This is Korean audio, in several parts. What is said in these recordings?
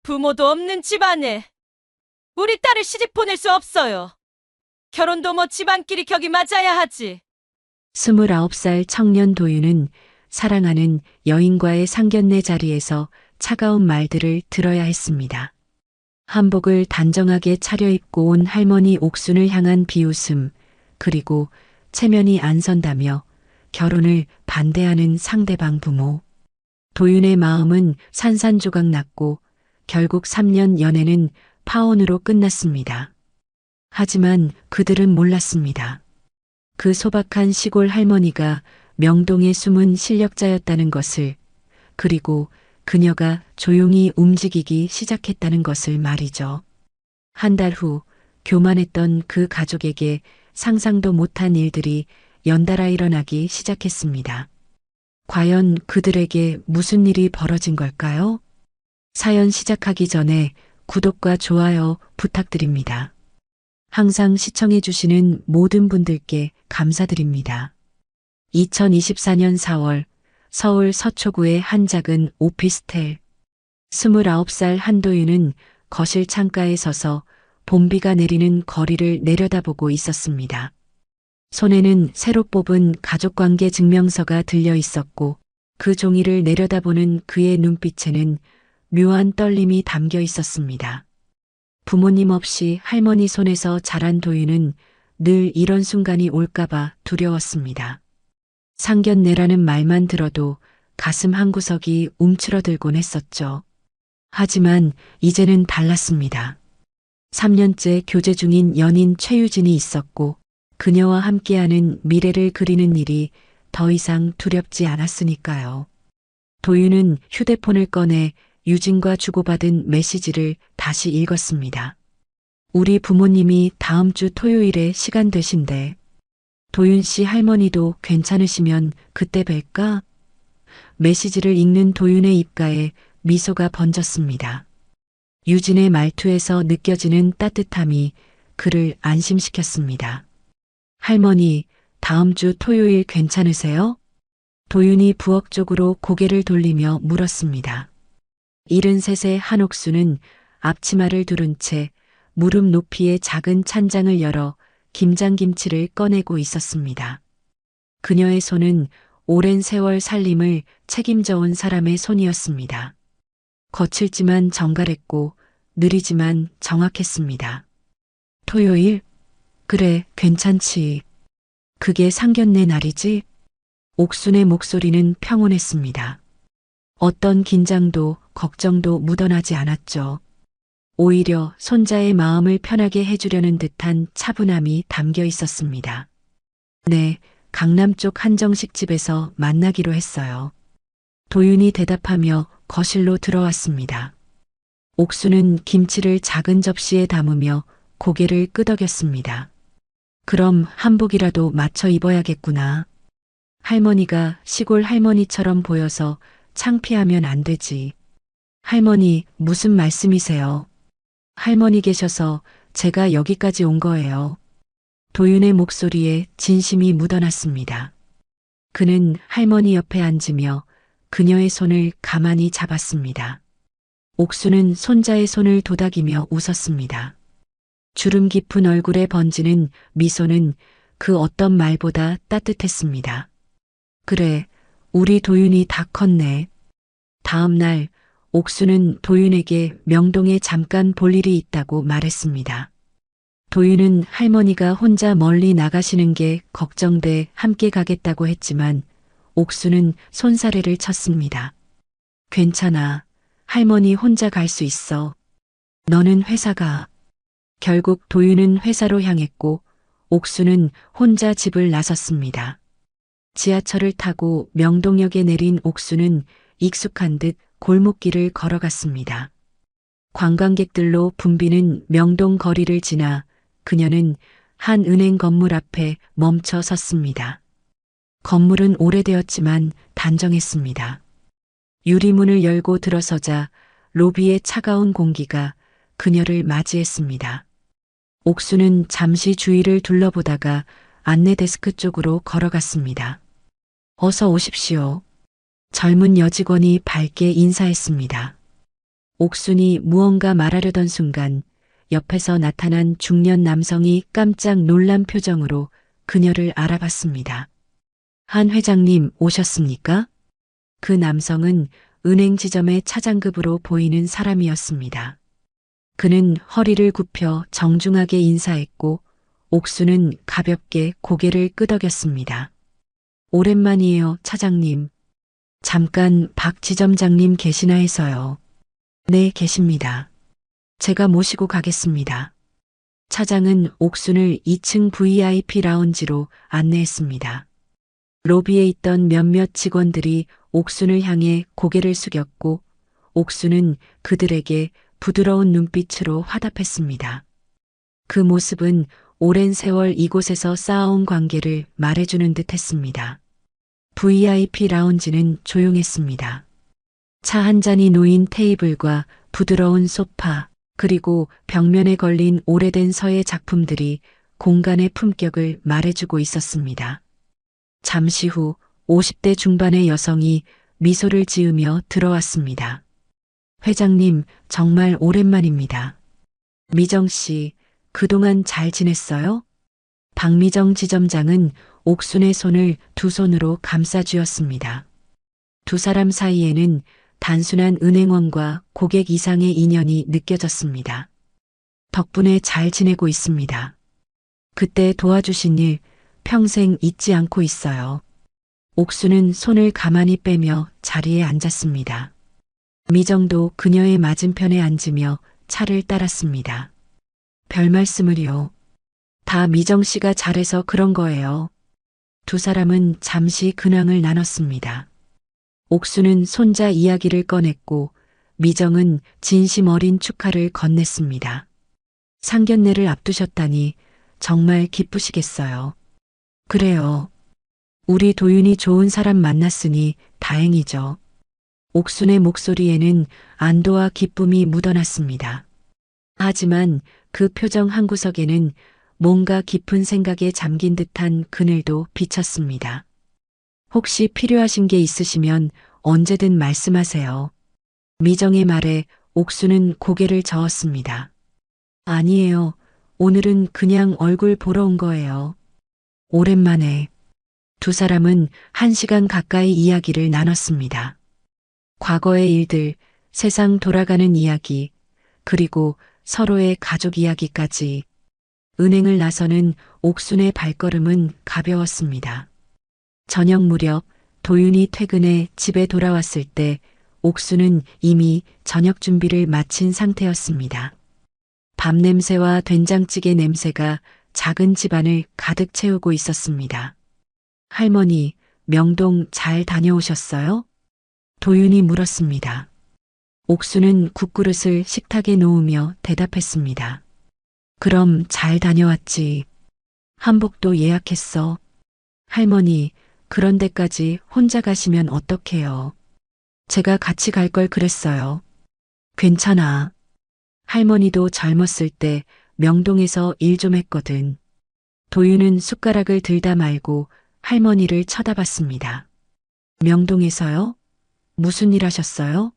부모도 없는 집안에 우리 딸을 시집 보낼 수 없어요. 결혼도 뭐 집안끼리 격이 맞아야 하지. 29살 청년 도윤은 사랑하는 여인과의 상견례 자리에서 차가운 말들을 들어야 했습니다. 한복을 단정하게 차려입고 온 할머니 옥순을 향한 비웃음, 그리고 체면이 안 선다며 결혼을 반대하는 상대방 부모. 도윤의 마음은 산산조각 났고 결국 3년 연애는 파혼으로 끝났습니다. 하지만 그들은 몰랐습니다. 그 소박한 시골 할머니가 명동의 숨은 실력자였다는 것을, 그리고 그녀가 조용히 움직이기 시작했다는 것을 말이죠. 한 달 후 교만했던 그 가족에게 상상도 못한 일들이 연달아 일어나기 시작했습니다. 과연 그들에게 무슨 일이 벌어진 걸까요? 사연 시작하기 전에 구독과 좋아요 부탁드립니다. 항상 시청해주시는 모든 분들께 감사드립니다. 2024년 4월 서울 서초구의 한 작은 오피스텔. 29살 한도윤은 거실 창가에 서서 봄비가 내리는 거리를 내려다보고 있었습니다. 손에는 새로 뽑은 가족관계 증명서가 들려 있었고 그 종이를 내려다보는 그의 눈빛에는 묘한 떨림이 담겨 있었습니다. 부모님 없이 할머니 손에서 자란 도윤은 늘 이런 순간이 올까봐 두려웠습니다. 상견례라는 말만 들어도 가슴 한구석이 움츠러들곤 했었죠. 하지만 이제는 달랐습니다. 3년째 교제 중인 연인 최유진이 있었고 그녀와 함께하는 미래를 그리는 일이 더 이상 두렵지 않았으니까요. 도윤은 휴대폰을 꺼내 유진과 주고받은 메시지를 다시 읽었습니다. 우리 부모님이 다음 주 토요일에 시간 되신대. 도윤 씨 할머니도 괜찮으시면 그때 뵐까? 메시지를 읽는 도윤의 입가에 미소가 번졌습니다. 유진의 말투에서 느껴지는 따뜻함이 그를 안심시켰습니다. 할머니, 다음 주 토요일 괜찮으세요? 도윤이 부엌 쪽으로 고개를 돌리며 물었습니다. 73세 한옥수는 앞치마를 두른 채 무릎 높이의 작은 찬장을 열어 김장김치를 꺼내고 있었습니다. 그녀의 손은 오랜 세월 살림을 책임져 온 사람의 손이었습니다. 거칠지만 정갈했고 느리지만 정확했습니다. 토요일? 그래, 괜찮지. 그게 상견례 날이지? 옥순의 목소리는 평온했습니다. 어떤 긴장도 걱정도 묻어나지 않았죠. 오히려 손자의 마음을 편하게 해주려는 듯한 차분함이 담겨 있었습니다. 네, 강남 쪽 한정식 집에서 만나기로 했어요. 도윤이 대답하며 거실로 들어왔습니다. 옥수는 김치를 작은 접시에 담으며 고개를 끄덕였습니다. 그럼 한복이라도 맞춰 입어야겠구나. 할머니가 시골 할머니처럼 보여서 창피하면 안 되지. 할머니, 무슨 말씀이세요? 할머니 계셔서 제가 여기까지 온 거예요. 도윤의 목소리에 진심이 묻어났습니다. 그는 할머니 옆에 앉으며 그녀의 손을 가만히 잡았습니다. 옥수는 손자의 손을 도닥이며 웃었습니다. 주름 깊은 얼굴에 번지는 미소는 그 어떤 말보다 따뜻했습니다. 그래, 우리 도윤이 다 컸네. 다음 날 옥수는 도윤에게 명동에 잠깐 볼 일이 있다고 말했습니다. 도윤은 할머니가 혼자 멀리 나가시는 게 걱정돼 함께 가겠다고 했지만 옥수는 손사래를 쳤습니다. 괜찮아. 할머니 혼자 갈 수 있어. 너는 회사 가. 결국 도윤은 회사로 향했고 옥수는 혼자 집을 나섰습니다. 지하철을 타고 명동역에 내린 옥수는 익숙한 듯 골목길을 걸어갔습니다. 관광객들로 붐비는 명동 거리를 지나 그녀는 한 은행 건물 앞에 멈춰 섰습니다. 건물은 오래되었지만 단정했습니다. 유리문을 열고 들어서자 로비의 차가운 공기가 그녀를 맞이했습니다. 옥수는 잠시 주위를 둘러보다가 안내 데스크 쪽으로 걸어갔습니다. 어서 오십시오. 젊은 여직원이 밝게 인사했습니다. 옥순이 무언가 말하려던 순간 옆에서 나타난 중년 남성이 깜짝 놀란 표정으로 그녀를 알아봤습니다. 한 회장님 오셨습니까? 그 남성은 은행 지점의 차장급으로 보이는 사람이었습니다. 그는 허리를 굽혀 정중하게 인사했고 옥수는 가볍게 고개를 끄덕였습니다. 오랜만이에요, 차장님. 잠깐 박 지점장님 계시나 해서요. 네, 계십니다. 제가 모시고 가겠습니다. 차장은 옥순을 2층 VIP 라운지로 안내했습니다. 로비에 있던 몇몇 직원들이 옥순을 향해 고개를 숙였고 옥순은 그들에게 부드러운 눈빛으로 화답했습니다. 그 모습은 오랜 세월 이곳에서 쌓아온 관계를 말해주는 듯 했습니다. VIP 라운지는 조용했습니다. 차 한 잔이 놓인 테이블과 부드러운 소파, 그리고 벽면에 걸린 오래된 서예 작품들이 공간의 품격을 말해주고 있었습니다. 잠시 후 50대 중반의 여성이 미소를 지으며 들어왔습니다. 회장님, 정말 오랜만입니다. 미정 씨, 그동안 잘 지냈어요? 박미정 지점장은 옥순의 손을 두 손으로 감싸쥐었습니다. 두 사람 사이에는 단순한 은행원과 고객 이상의 인연이 느껴졌습니다. 덕분에 잘 지내고 있습니다. 그때 도와주신 일 평생 잊지 않고 있어요. 옥수는 손을 가만히 빼며 자리에 앉았습니다. 미정도 그녀의 맞은편에 앉으며 차를 따랐습니다. 별 말씀을요. 다 미정 씨가 잘해서 그런 거예요. 두 사람은 잠시 근황을 나눴습니다. 옥수는 손자 이야기를 꺼냈고 미정은 진심 어린 축하를 건넸습니다. 상견례를 앞두셨다니 정말 기쁘시겠어요. 그래요. 우리 도윤이 좋은 사람 만났으니 다행이죠. 옥순의 목소리에는 안도와 기쁨이 묻어났습니다. 하지만 그 표정 한구석에는 뭔가 깊은 생각에 잠긴 듯한 그늘도 비쳤습니다. 혹시 필요하신 게 있으시면 언제든 말씀하세요. 미정의 말에 옥수는 고개를 저었습니다. 아니에요. 오늘은 그냥 얼굴 보러 온 거예요. 오랜만에. 두 사람은 1시간 가까이 이야기를 나눴습니다. 과거의 일들, 세상 돌아가는 이야기, 그리고 서로의 가족 이야기까지. 은행을 나서는 옥순의 발걸음은 가벼웠습니다. 저녁 무렵 도윤이 퇴근해 집에 돌아왔을 때 옥수는 이미 저녁 준비를 마친 상태였습니다. 밥 냄새와 된장찌개 냄새가 작은 집안을 가득 채우고 있었습니다. 할머니, 명동 잘 다녀오셨어요? 도윤이 물었습니다. 옥수는 국그릇을 식탁에 놓으며 대답했습니다. 그럼 잘 다녀왔지. 한복도 예약했어. 할머니, 그런 데까지 혼자 가시면 어떡해요. 제가 같이 갈 걸 그랬어요. 괜찮아. 할머니도 젊었을 때 명동에서 일 좀 했거든. 도윤은 숟가락을 들다 말고 할머니를 쳐다봤습니다. 명동에서요? 무슨 일 하셨어요?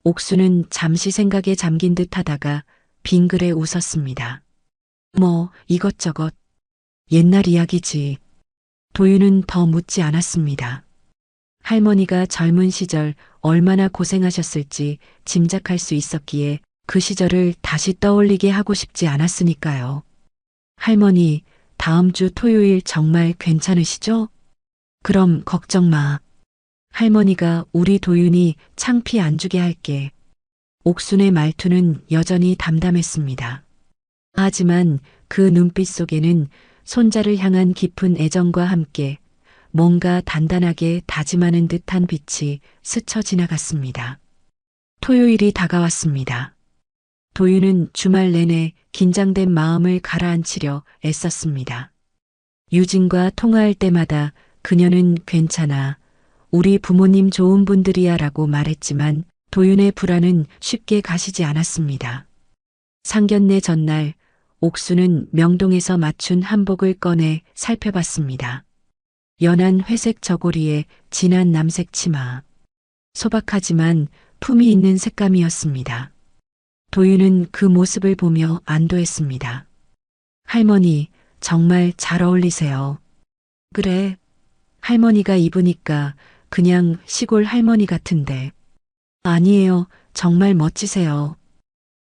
옥수는 잠시 생각에 잠긴 듯 하다가 빙그레 웃었습니다. 뭐 이것저것. 옛날 이야기지. 도윤은 더 묻지 않았습니다. 할머니가 젊은 시절 얼마나 고생하셨을지 짐작할 수 있었기에 그 시절을 다시 떠올리게 하고 싶지 않았으니까요. 할머니, 다음 주 토요일 정말 괜찮으시죠? 그럼 걱정 마. 할머니가 우리 도윤이 창피 안 주게 할게. 옥순의 말투는 여전히 담담했습니다. 하지만 그 눈빛 속에는 손자를 향한 깊은 애정과 함께 뭔가 단단하게 다짐하는 듯한 빛이 스쳐 지나갔습니다. 토요일이 다가왔습니다. 도윤은 주말 내내 긴장된 마음을 가라앉히려 애썼습니다. 유진과 통화할 때마다 그녀는 괜찮아. 우리 부모님 좋은 분들이야 라고 말했지만 도윤의 불안은 쉽게 가시지 않았습니다. 상견례 전날 옥수는 명동에서 맞춘 한복을 꺼내 살펴봤습니다. 연한 회색 저고리에 진한 남색 치마. 소박하지만 품이 있는 색감이었습니다. 도윤은 그 모습을 보며 안도했습니다. 할머니, 정말 잘 어울리세요. 그래, 할머니가 입으니까 그냥 시골 할머니 같은데. 아니에요, 정말 멋지세요.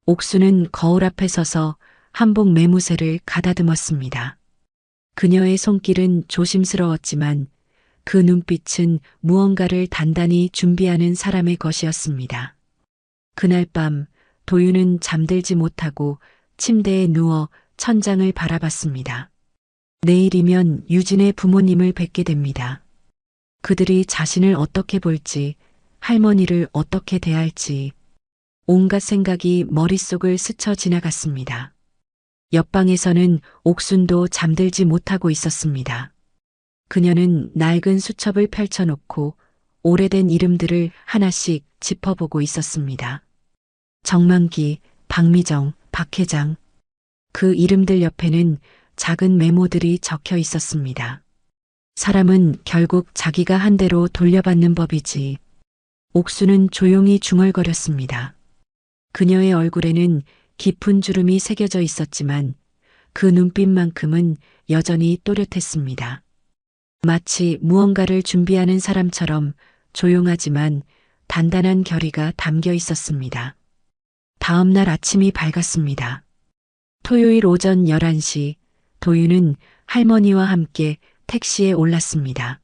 옥수는 거울 앞에 서서 한복 매무새를 가다듬었습니다. 그녀의 손길은 조심스러웠지만 그 눈빛은 무언가를 단단히 준비하는 사람의 것이었습니다. 그날 밤 도윤은 잠들지 못하고 침대에 누워 천장을 바라봤습니다. 내일이면 유진의 부모님을 뵙게 됩니다. 그들이 자신을 어떻게 볼지, 할머니를 어떻게 대할지, 온갖 생각이 머릿속을 스쳐 지나갔습니다. 옆방에서는 옥순도 잠들지 못하고 있었습니다. 그녀는 낡은 수첩을 펼쳐놓고 오래된 이름들을 하나씩 짚어보고 있었습니다. 정만기, 박미정, 박회장. 그 이름들 옆에는 작은 메모들이 적혀 있었습니다. 사람은 결국 자기가 한 대로 돌려받는 법이지. 옥수는 조용히 중얼거렸습니다. 그녀의 얼굴에는 깊은 주름이 새겨져 있었지만 그 눈빛만큼은 여전히 또렷했습니다. 마치 무언가를 준비하는 사람처럼 조용하지만 단단한 결의가 담겨 있었습니다. 다음 날 아침이 밝았습니다. 토요일 오전 11시 도윤은 할머니와 함께 택시에 올랐습니다.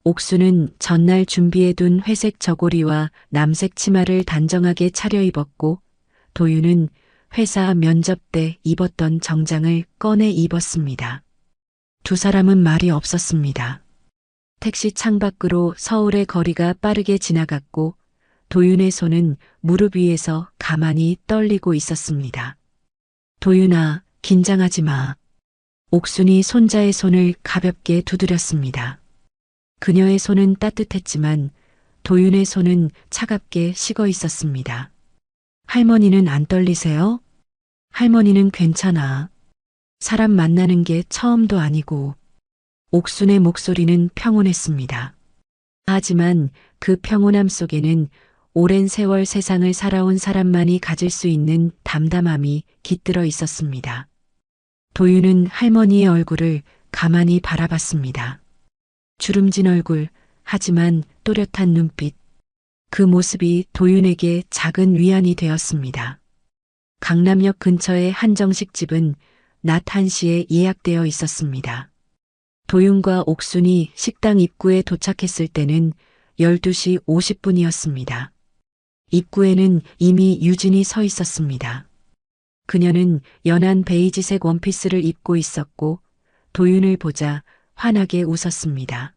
옥수는 전날 준비해둔 회색 저고리와 남색 치마를 단정하게 차려입었고 도윤은 회사 면접 때 입었던 정장을 꺼내 입었습니다. 두 사람은 말이 없었습니다. 택시 창밖으로 서울의 거리가 빠르게 지나갔고 도윤의 손은 무릎 위에서 가만히 떨리고 있었습니다. 도윤아, 긴장하지 마. 옥순이 손자의 손을 가볍게 두드렸습니다. 그녀의 손은 따뜻했지만 도윤의 손은 차갑게 식어 있었습니다. 할머니는 안 떨리세요? 할머니는 괜찮아. 사람 만나는 게 처음도 아니고. 옥순의 목소리는 평온했습니다. 하지만 그 평온함 속에는 오랜 세월 세상을 살아온 사람만이 가질 수 있는 담담함이 깃들어 있었습니다. 도윤은 할머니의 얼굴을 가만히 바라봤습니다. 주름진 얼굴, 하지만 또렷한 눈빛. 그 모습이 도윤에게 작은 위안이 되었습니다. 강남역 근처의 한정식 집은 낮 1시에 예약되어 있었습니다. 도윤과 옥순이 식당 입구에 도착했을 때는 12시 50분이었습니다. 입구에는 이미 유진이 서 있었습니다. 그녀는 연한 베이지색 원피스를 입고 있었고 도윤을 보자 환하게 웃었습니다.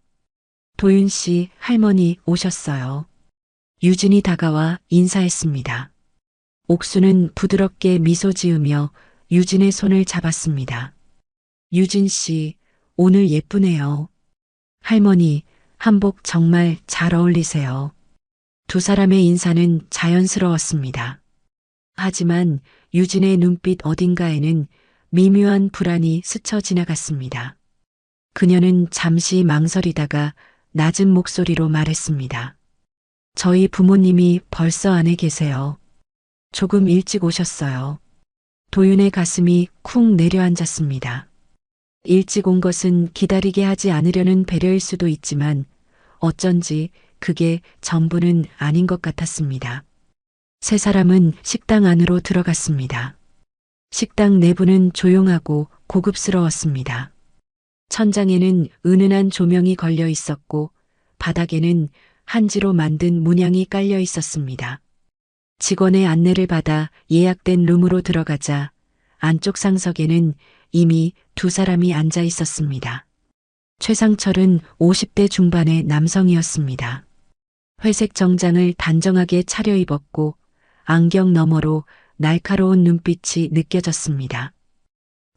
도윤 씨, 할머니 오셨어요. 유진이 다가와 인사했습니다. 옥수는 부드럽게 미소 지으며 유진의 손을 잡았습니다. 유진 씨, 오늘 예쁘네요. 할머니, 한복 정말 잘 어울리세요. 두 사람의 인사는 자연스러웠습니다. 하지만 유진의 눈빛 어딘가에는 미묘한 불안이 스쳐 지나갔습니다. 그녀는 잠시 망설이다가 낮은 목소리로 말했습니다. 저희 부모님이 벌써 안에 계세요. 조금 일찍 오셨어요. 도윤의 가슴이 쿵 내려앉았습니다. 일찍 온 것은 기다리게 하지 않으려는 배려일 수도 있지만 어쩐지 그게 전부는 아닌 것 같았습니다. 세 사람은 식당 안으로 들어갔습니다. 식당 내부는 조용하고 고급스러웠습니다. 천장에는 은은한 조명이 걸려 있었고 바닥에는 한지로 만든 문양이 깔려 있었습니다. 직원의 안내를 받아 예약된 룸으로 들어가자 안쪽 상석에는 이미 두 사람이 앉아 있었습니다. 최상철은 50대 중반의 남성이었습니다. 회색 정장을 단정하게 차려입었고 안경 너머로 날카로운 눈빛이 느껴졌습니다.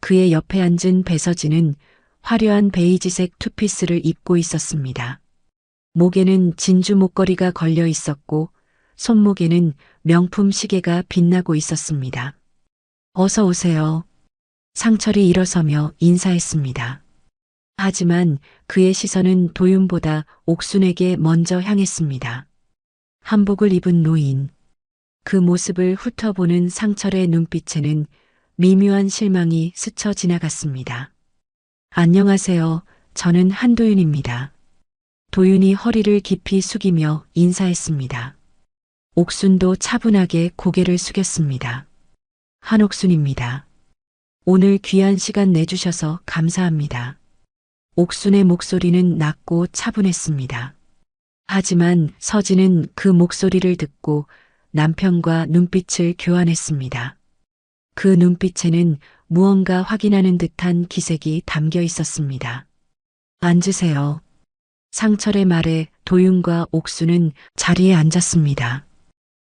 그의 옆에 앉은 배서진은 화려한 베이지색 투피스를 입고 있었습니다. 목에는 진주 목걸이가 걸려 있었고 손목에는 명품 시계가 빛나고 있었습니다. 어서 오세요. 상철이 일어서며 인사했습니다. 하지만 그의 시선은 도윤보다 옥순에게 먼저 향했습니다. 한복을 입은 노인. 그 모습을 훑어보는 상철의 눈빛에는 미묘한 실망이 스쳐 지나갔습니다. 안녕하세요. 저는 한도윤입니다. 도윤이 허리를 깊이 숙이며 인사했습니다. 옥순도 차분하게 고개를 숙였습니다. 한옥순입니다. 오늘 귀한 시간 내주셔서 감사합니다. 옥순의 목소리는 낮고 차분했습니다. 하지만 서진은 그 목소리를 듣고 남편과 눈빛을 교환했습니다. 그 눈빛에는 무언가 확인하는 듯한 기색이 담겨 있었습니다. 앉으세요. 상철의 말에 도윤과 옥수는 자리에 앉았습니다.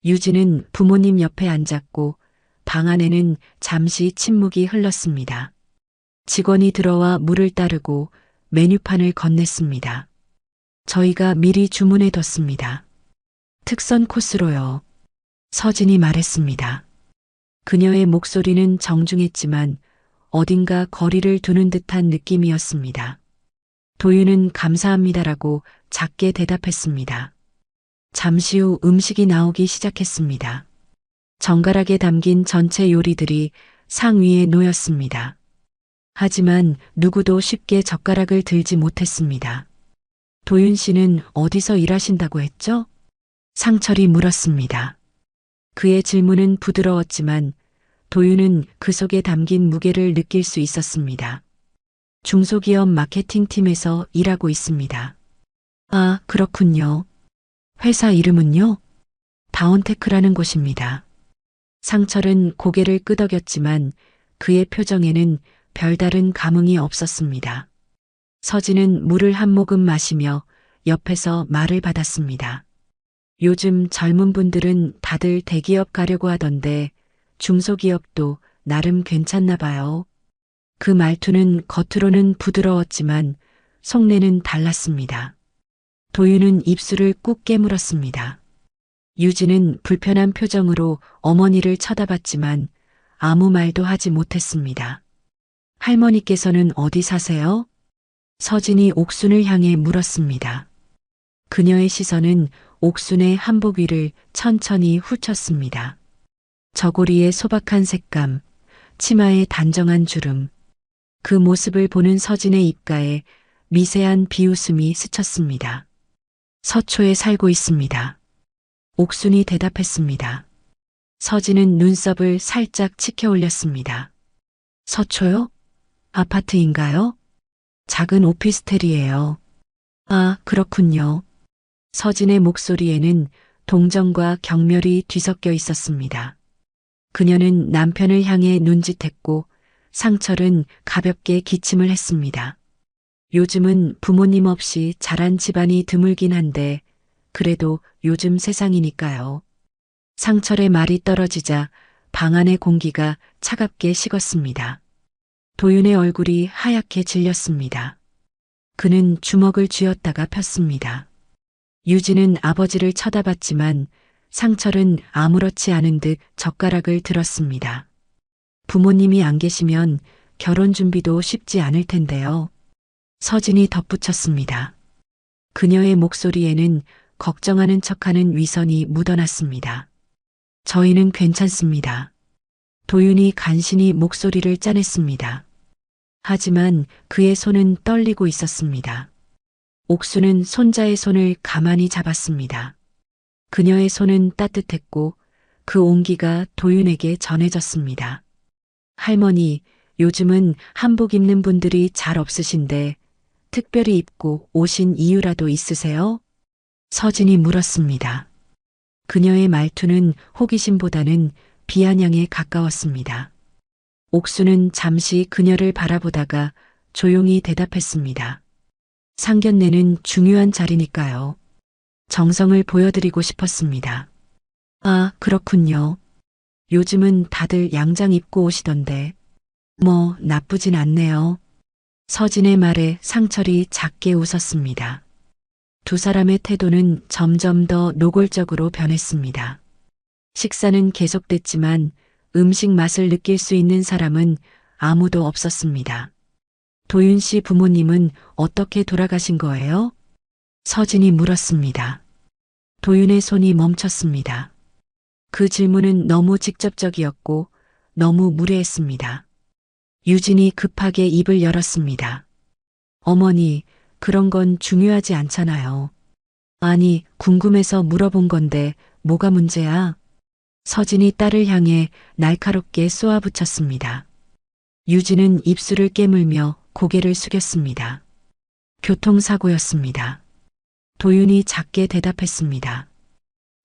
유진은 부모님 옆에 앉았고 방 안에는 잠시 침묵이 흘렀습니다. 직원이 들어와 물을 따르고 메뉴판을 건넸습니다. 저희가 미리 주문해뒀습니다. 특선 코스로요. 서진이 말했습니다. 그녀의 목소리는 정중했지만 어딘가 거리를 두는 듯한 느낌이었습니다. 도윤은 감사합니다라고 작게 대답했습니다. 잠시 후 음식이 나오기 시작했습니다. 정갈하게 담긴 전체 요리들이 상 위에 놓였습니다. 하지만 누구도 쉽게 젓가락을 들지 못했습니다. 도윤 씨는 어디서 일하신다고 했죠? 상철이 물었습니다. 그의 질문은 부드러웠지만 도윤은 그 속에 담긴 무게를 느낄 수 있었습니다. 중소기업 마케팅팀에서 일하고 있습니다. 아, 그렇군요. 회사 이름은요? 다운테크라는 곳입니다. 상철은 고개를 끄덕였지만 그의 표정에는 별다른 감흥이 없었습니다. 서진은 물을 한 모금 마시며 옆에서 말을 받았습니다. 요즘 젊은 분들은 다들 대기업 가려고 하던데 중소기업도 나름 괜찮나 봐요. 그 말투는 겉으로는 부드러웠지만 속내는 달랐습니다. 도윤은 입술을 꾹 깨물었습니다. 유진은 불편한 표정으로 어머니를 쳐다봤지만 아무 말도 하지 못했습니다. 할머니께서는 어디 사세요? 서진이 옥순을 향해 물었습니다. 그녀의 시선은 옥순의 한복 위를 천천히 훑었습니다. 저고리의 소박한 색감, 치마의 단정한 주름, 그 모습을 보는 서진의 입가에 미세한 비웃음이 스쳤습니다. 서초에 살고 있습니다. 옥순이 대답했습니다. 서진은 눈썹을 살짝 치켜 올렸습니다. 서초요? 아파트인가요? 작은 오피스텔이에요. 아, 그렇군요. 서진의 목소리에는 동정과 경멸이 뒤섞여 있었습니다. 그녀는 남편을 향해 눈짓했고 상철은 가볍게 기침을 했습니다. 요즘은 부모님 없이 자란 집안이 드물긴 한데 그래도 요즘 세상이니까요. 상철의 말이 떨어지자 방 안의 공기가 차갑게 식었습니다. 도윤의 얼굴이 하얗게 질렸습니다. 그는 주먹을 쥐었다가 폈습니다. 유진은 아버지를 쳐다봤지만 상철은 아무렇지 않은 듯 젓가락을 들었습니다. 부모님이 안 계시면 결혼 준비도 쉽지 않을 텐데요. 서진이 덧붙였습니다. 그녀의 목소리에는 걱정하는 척하는 위선이 묻어났습니다. 저희는 괜찮습니다. 도윤이 간신히 목소리를 짜냈습니다. 하지만 그의 손은 떨리고 있었습니다. 옥수는 손자의 손을 가만히 잡았습니다. 그녀의 손은 따뜻했고 그 온기가 도윤에게 전해졌습니다. 할머니, 요즘은 한복 입는 분들이 잘 없으신데 특별히 입고 오신 이유라도 있으세요? 서진이 물었습니다. 그녀의 말투는 호기심보다는 비아냥에 가까웠습니다. 옥수는 잠시 그녀를 바라보다가 조용히 대답했습니다. 상견례는 중요한 자리니까요. 정성을 보여드리고 싶었습니다. 아, 그렇군요. 요즘은 다들 양장 입고 오시던데. 뭐, 나쁘진 않네요. 서진의 말에 상철이 작게 웃었습니다. 두 사람의 태도는 점점 더 노골적으로 변했습니다. 식사는 계속됐지만 음식 맛을 느낄 수 있는 사람은 아무도 없었습니다. 도윤 씨 부모님은 어떻게 돌아가신 거예요? 서진이 물었습니다. 도윤의 손이 멈췄습니다. 그 질문은 너무 직접적이었고 너무 무례했습니다. 유진이 급하게 입을 열었습니다. 어머니, 그런 건 중요하지 않잖아요. 아니, 궁금해서 물어본 건데 뭐가 문제야? 서진이 딸을 향해 날카롭게 쏘아붙였습니다. 유진은 입술을 깨물며 고개를 숙였습니다. 교통사고였습니다. 도윤이 작게 대답했습니다.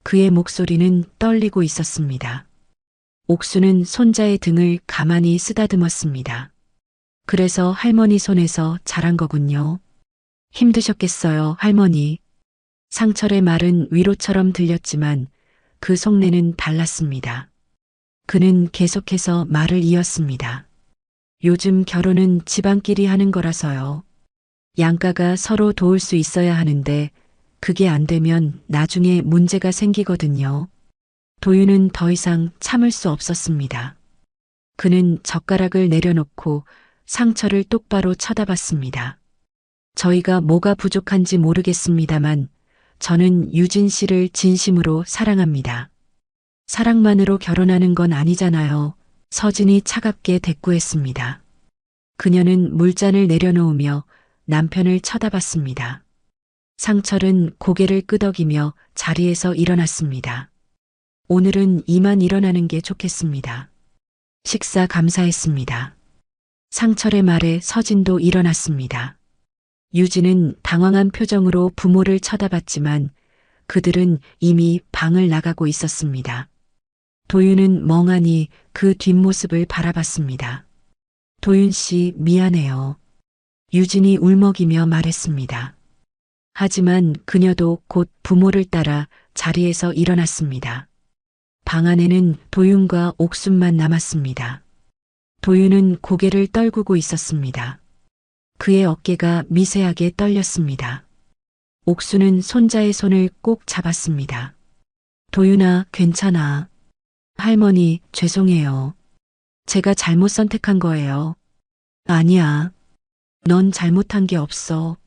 그의 목소리는 떨리고 있었습니다. 옥수는 손자의 등을 가만히 쓰다듬었습니다. 그래서 할머니 손에서 자란 거군요. 힘드셨겠어요, 할머니. 상철의 말은 위로처럼 들렸지만 그 속내는 달랐습니다. 그는 계속해서 말을 이었습니다. 요즘 결혼은 집안끼리 하는 거라서요. 양가가 서로 도울 수 있어야 하는데 그게 안 되면 나중에 문제가 생기거든요. 도윤은 더 이상 참을 수 없었습니다. 그는 젓가락을 내려놓고 상철을 똑바로 쳐다봤습니다. 저희가 뭐가 부족한지 모르겠습니다만 저는 유진 씨를 진심으로 사랑합니다. 사랑만으로 결혼하는 건 아니잖아요. 서진이 차갑게 대꾸했습니다. 그녀는 물잔을 내려놓으며 남편을 쳐다봤습니다. 상철은 고개를 끄덕이며 자리에서 일어났습니다. 오늘은 이만 일어나는 게 좋겠습니다. 식사 감사했습니다. 상철의 말에 서진도 일어났습니다. 유진은 당황한 표정으로 부모를 쳐다봤지만 그들은 이미 방을 나가고 있었습니다. 도윤은 멍하니 그 뒷모습을 바라봤습니다. 도윤 씨, 미안해요. 유진이 울먹이며 말했습니다. 하지만 그녀도 곧 부모를 따라 자리에서 일어났습니다. 방 안에는 도윤과 옥순만 남았습니다. 도윤은 고개를 떨구고 있었습니다. 그의 어깨가 미세하게 떨렸습니다. 옥수는 손자의 손을 꼭 잡았습니다. 도윤아, 괜찮아. 할머니, 죄송해요. 제가 잘못 선택한 거예요. 아니야. 넌 잘못한 게 없어.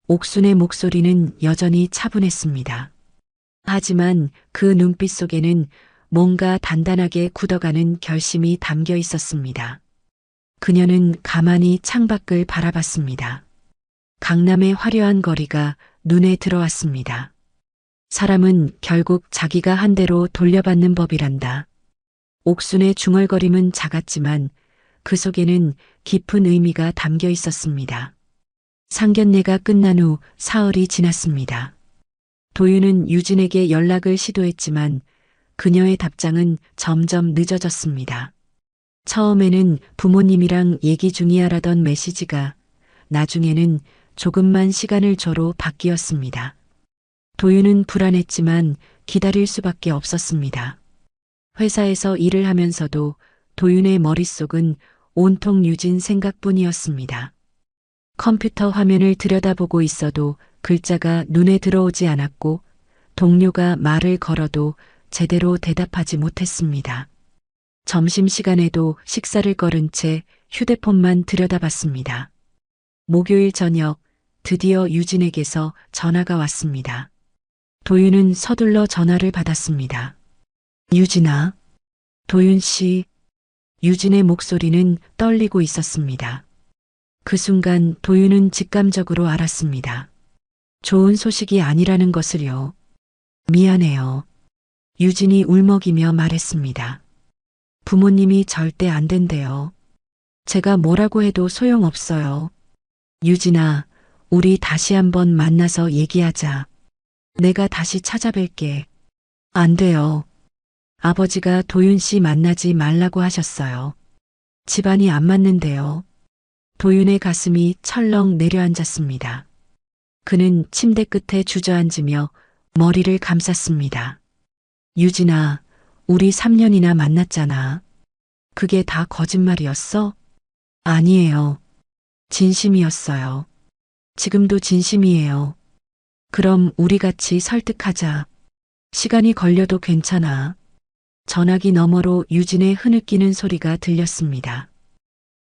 옥순의 목소리는 여전히 차분했습니다. 하지만 그 눈빛 속에는 뭔가 단단하게 굳어가는 결심이 담겨 있었습니다. 그녀는 가만히 창밖을 바라봤습니다. 강남의 화려한 거리가 눈에 들어왔습니다. 사람은 결국 자기가 한 대로 돌려받는 법이란다. 옥순의 중얼거림은 작았지만 그 속에는 깊은 의미가 담겨 있었습니다. 상견례가 끝난 후 사흘이 지났습니다. 도윤은 유진에게 연락을 시도했지만 그녀의 답장은 점점 늦어졌습니다. 처음에는 부모님이랑 얘기 중이야라던 메시지가 나중에는 조금만 시간을 줘로 바뀌었습니다. 도윤은 불안했지만 기다릴 수밖에 없었습니다. 회사에서 일을 하면서도 도윤의 머릿속은 온통 유진 생각뿐이었습니다. 컴퓨터 화면을 들여다보고 있어도 글자가 눈에 들어오지 않았고 동료가 말을 걸어도 제대로 대답하지 못했습니다. 점심시간에도 식사를 거른 채 휴대폰만 들여다봤습니다. 목요일 저녁 드디어 유진에게서 전화가 왔습니다. 도윤은 서둘러 전화를 받았습니다. 유진아. 도윤 씨. 유진의 목소리는 떨리고 있었습니다. 그 순간 도윤은 직감적으로 알았습니다. 좋은 소식이 아니라는 것을요. 미안해요. 유진이 울먹이며 말했습니다. 부모님이 절대 안 된대요. 제가 뭐라고 해도 소용없어요. 유진아, 우리 다시 한번 만나서 얘기하자. 내가 다시 찾아뵐게. 안 돼요. 아버지가 도윤 씨 만나지 말라고 하셨어요. 집안이 안 맞는데요. 도윤의 가슴이 철렁 내려앉았습니다. 그는 침대 끝에 주저앉으며 머리를 감쌌습니다. 유진아, 우리 3년이나 만났잖아. 그게 다 거짓말이었어? 아니에요. 진심이었어요. 지금도 진심이에요. 그럼 우리 같이 설득하자. 시간이 걸려도 괜찮아. 전화기 너머로 유진의 흐느끼는 소리가 들렸습니다.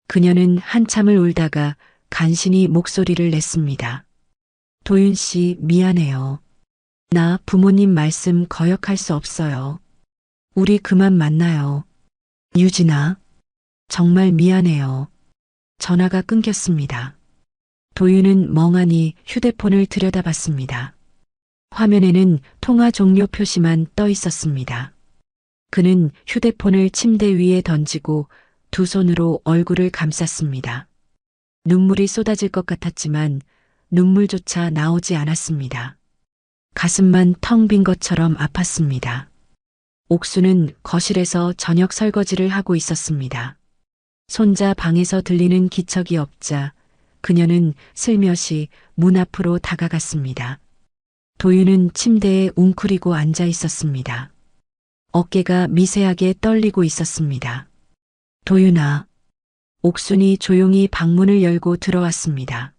그녀는 한참을 울다가 간신히 목소리를 냈습니다. 도윤 씨, 미안해요. 나 부모님 말씀 거역할 수 없어요. 우리 그만 만나요. 유진아, 정말 미안해요. 전화가 끊겼습니다. 도윤은 멍하니 휴대폰을 들여다봤습니다. 화면에는 통화 종료 표시만 떠 있었습니다. 그는 휴대폰을 침대 위에 던지고 두 손으로 얼굴을 감쌌습니다. 눈물이 쏟아질 것 같았지만 눈물조차 나오지 않았습니다. 가슴만 텅 빈 것처럼 아팠습니다. 옥수는 거실에서 저녁 설거지를 하고 있었습니다. 손자 방에서 들리는 기척이 없자 그녀는 슬며시 문 앞으로 다가갔습니다. 도윤은 침대에 웅크리고 앉아 있었습니다. 어깨가 미세하게 떨리고 있었습니다. 도윤아. 옥순이 조용히 방문을 열고 들어왔습니다.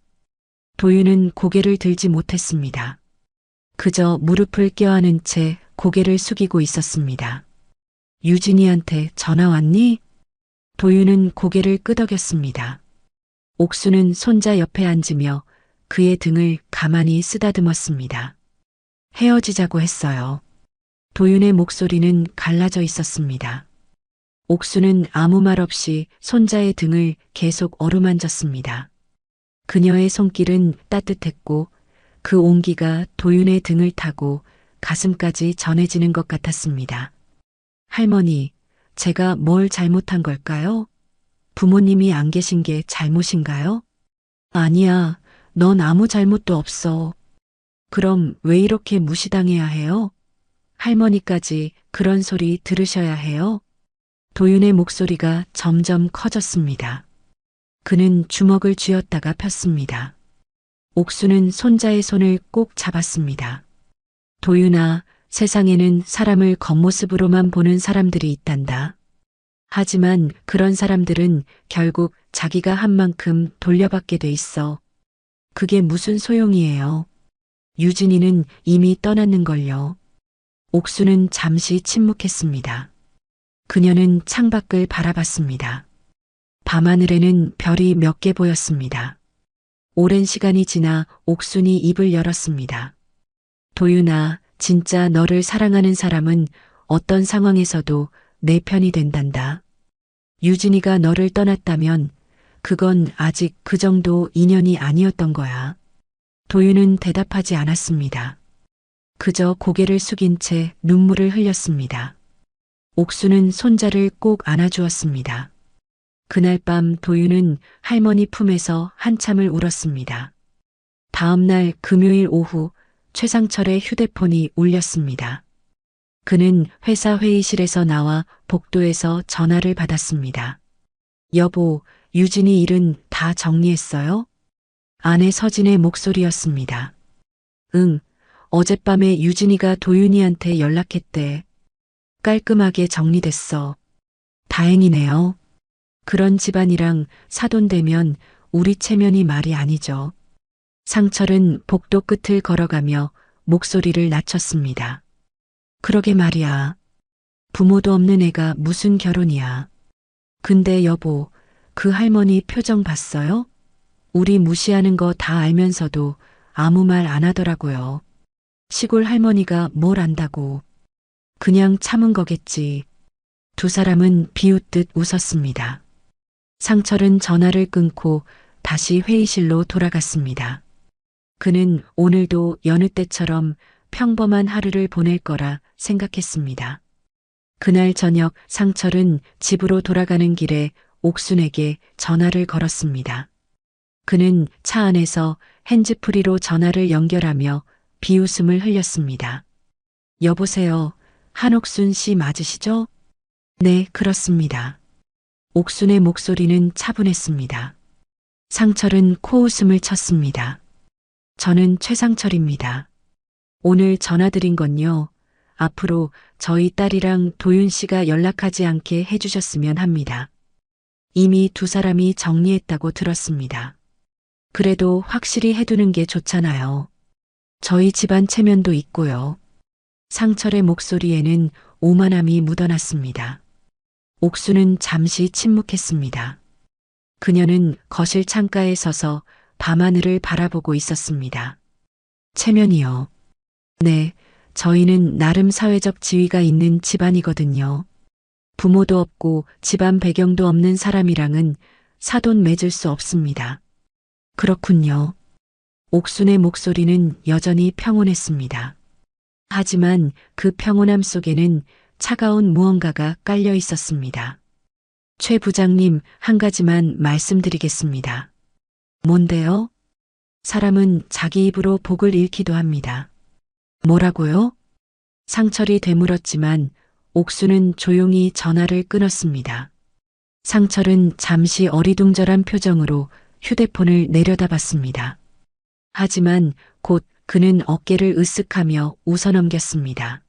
도윤은 고개를 들지 못했습니다. 그저 무릎을 껴안은 채 고개를 숙이고 있었습니다. 유진이한테 전화 왔니? 도윤은 고개를 끄덕였습니다. 옥수는 손자 옆에 앉으며 그의 등을 가만히 쓰다듬었습니다. 헤어지자고 했어요. 도윤의 목소리는 갈라져 있었습니다. 옥수는 아무 말 없이 손자의 등을 계속 어루만졌습니다. 그녀의 손길은 따뜻했고 그 온기가 도윤의 등을 타고 가슴까지 전해지는 것 같았습니다. 할머니, 제가 뭘 잘못한 걸까요? 부모님이 안 계신 게 잘못인가요? 아니야, 넌 아무 잘못도 없어. 그럼 왜 이렇게 무시당해야 해요? 할머니까지 그런 소리 들으셔야 해요? 도윤의 목소리가 점점 커졌습니다. 그는 주먹을 쥐었다가 폈습니다. 옥수는 손자의 손을 꼭 잡았습니다. 도윤아, 세상에는 사람을 겉모습으로만 보는 사람들이 있단다. 하지만 그런 사람들은 결국 자기가 한 만큼 돌려받게 돼 있어. 그게 무슨 소용이에요. 유진이는 이미 떠났는걸요. 옥수는 잠시 침묵했습니다. 그녀는 창밖을 바라봤습니다. 밤하늘에는 별이 몇 개 보였습니다. 오랜 시간이 지나 옥순이 입을 열었습니다. 도윤아, 진짜 너를 사랑하는 사람은 어떤 상황에서도 내 편이 된단다. 유진이가 너를 떠났다면 그건 아직 그 정도 인연이 아니었던 거야. 도윤은 대답하지 않았습니다. 그저 고개를 숙인 채 눈물을 흘렸습니다. 옥수는 손자를 꼭 안아주었습니다. 그날 밤 도윤은 할머니 품에서 한참을 울었습니다. 다음 날 금요일 오후 최상철의 휴대폰이 울렸습니다. 그는 회사 회의실에서 나와 복도에서 전화를 받았습니다. 여보, 유진이 일은 다 정리했어요? 아내 서진의 목소리였습니다. 응, 어젯밤에 유진이가 도윤이한테 연락했대. 깔끔하게 정리됐어. 다행이네요. 그런 집안이랑 사돈되면 우리 체면이 말이 아니죠. 상철은 복도 끝을 걸어가며 목소리를 낮췄습니다. 그러게 말이야. 부모도 없는 애가 무슨 결혼이야. 근데 여보, 그 할머니 표정 봤어요? 우리 무시하는 거 다 알면서도 아무 말 안 하더라고요. 시골 할머니가 뭘 안다고. 그냥 참은 거겠지. 두 사람은 비웃듯 웃었습니다. 상철은 전화를 끊고 다시 회의실로 돌아갔습니다. 그는 오늘도 여느 때처럼 평범한 하루를 보낼 거라 생각했습니다. 그날 저녁 상철은 집으로 돌아가는 길에 옥순에게 전화를 걸었습니다. 그는 차 안에서 핸즈프리로 전화를 연결하며 비웃음을 흘렸습니다. 여보세요, 한옥순 씨 맞으시죠? 네, 그렇습니다. 옥순의 목소리는 차분했습니다. 상철은 코웃음을 쳤습니다. 저는 최상철입니다. 오늘 전화드린 건요. 앞으로 저희 딸이랑 도윤 씨가 연락하지 않게 해주셨으면 합니다. 이미 두 사람이 정리했다고 들었습니다. 그래도 확실히 해두는 게 좋잖아요. 저희 집안 체면도 있고요. 상철의 목소리에는 오만함이 묻어났습니다. 옥수는 잠시 침묵했습니다. 그녀는 거실 창가에 서서 밤하늘을 바라보고 있었습니다. 체면이요. 네, 저희는 나름 사회적 지위가 있는 집안이거든요. 부모도 없고 집안 배경도 없는 사람이랑은 사돈 맺을 수 없습니다. 그렇군요. 옥순의 목소리는 여전히 평온했습니다. 하지만 그 평온함 속에는 차가운 무언가가 깔려 있었습니다. 최 부장님, 한 가지만 말씀드리겠습니다. 뭔데요? 사람은 자기 입으로 복을 잃기도 합니다. 뭐라고요? 상철이 되물었지만 옥수는 조용히 전화를 끊었습니다. 상철은 잠시 어리둥절한 표정으로 휴대폰을 내려다봤습니다. 하지만 곧 그는 어깨를 으쓱하며 웃어넘겼습니다.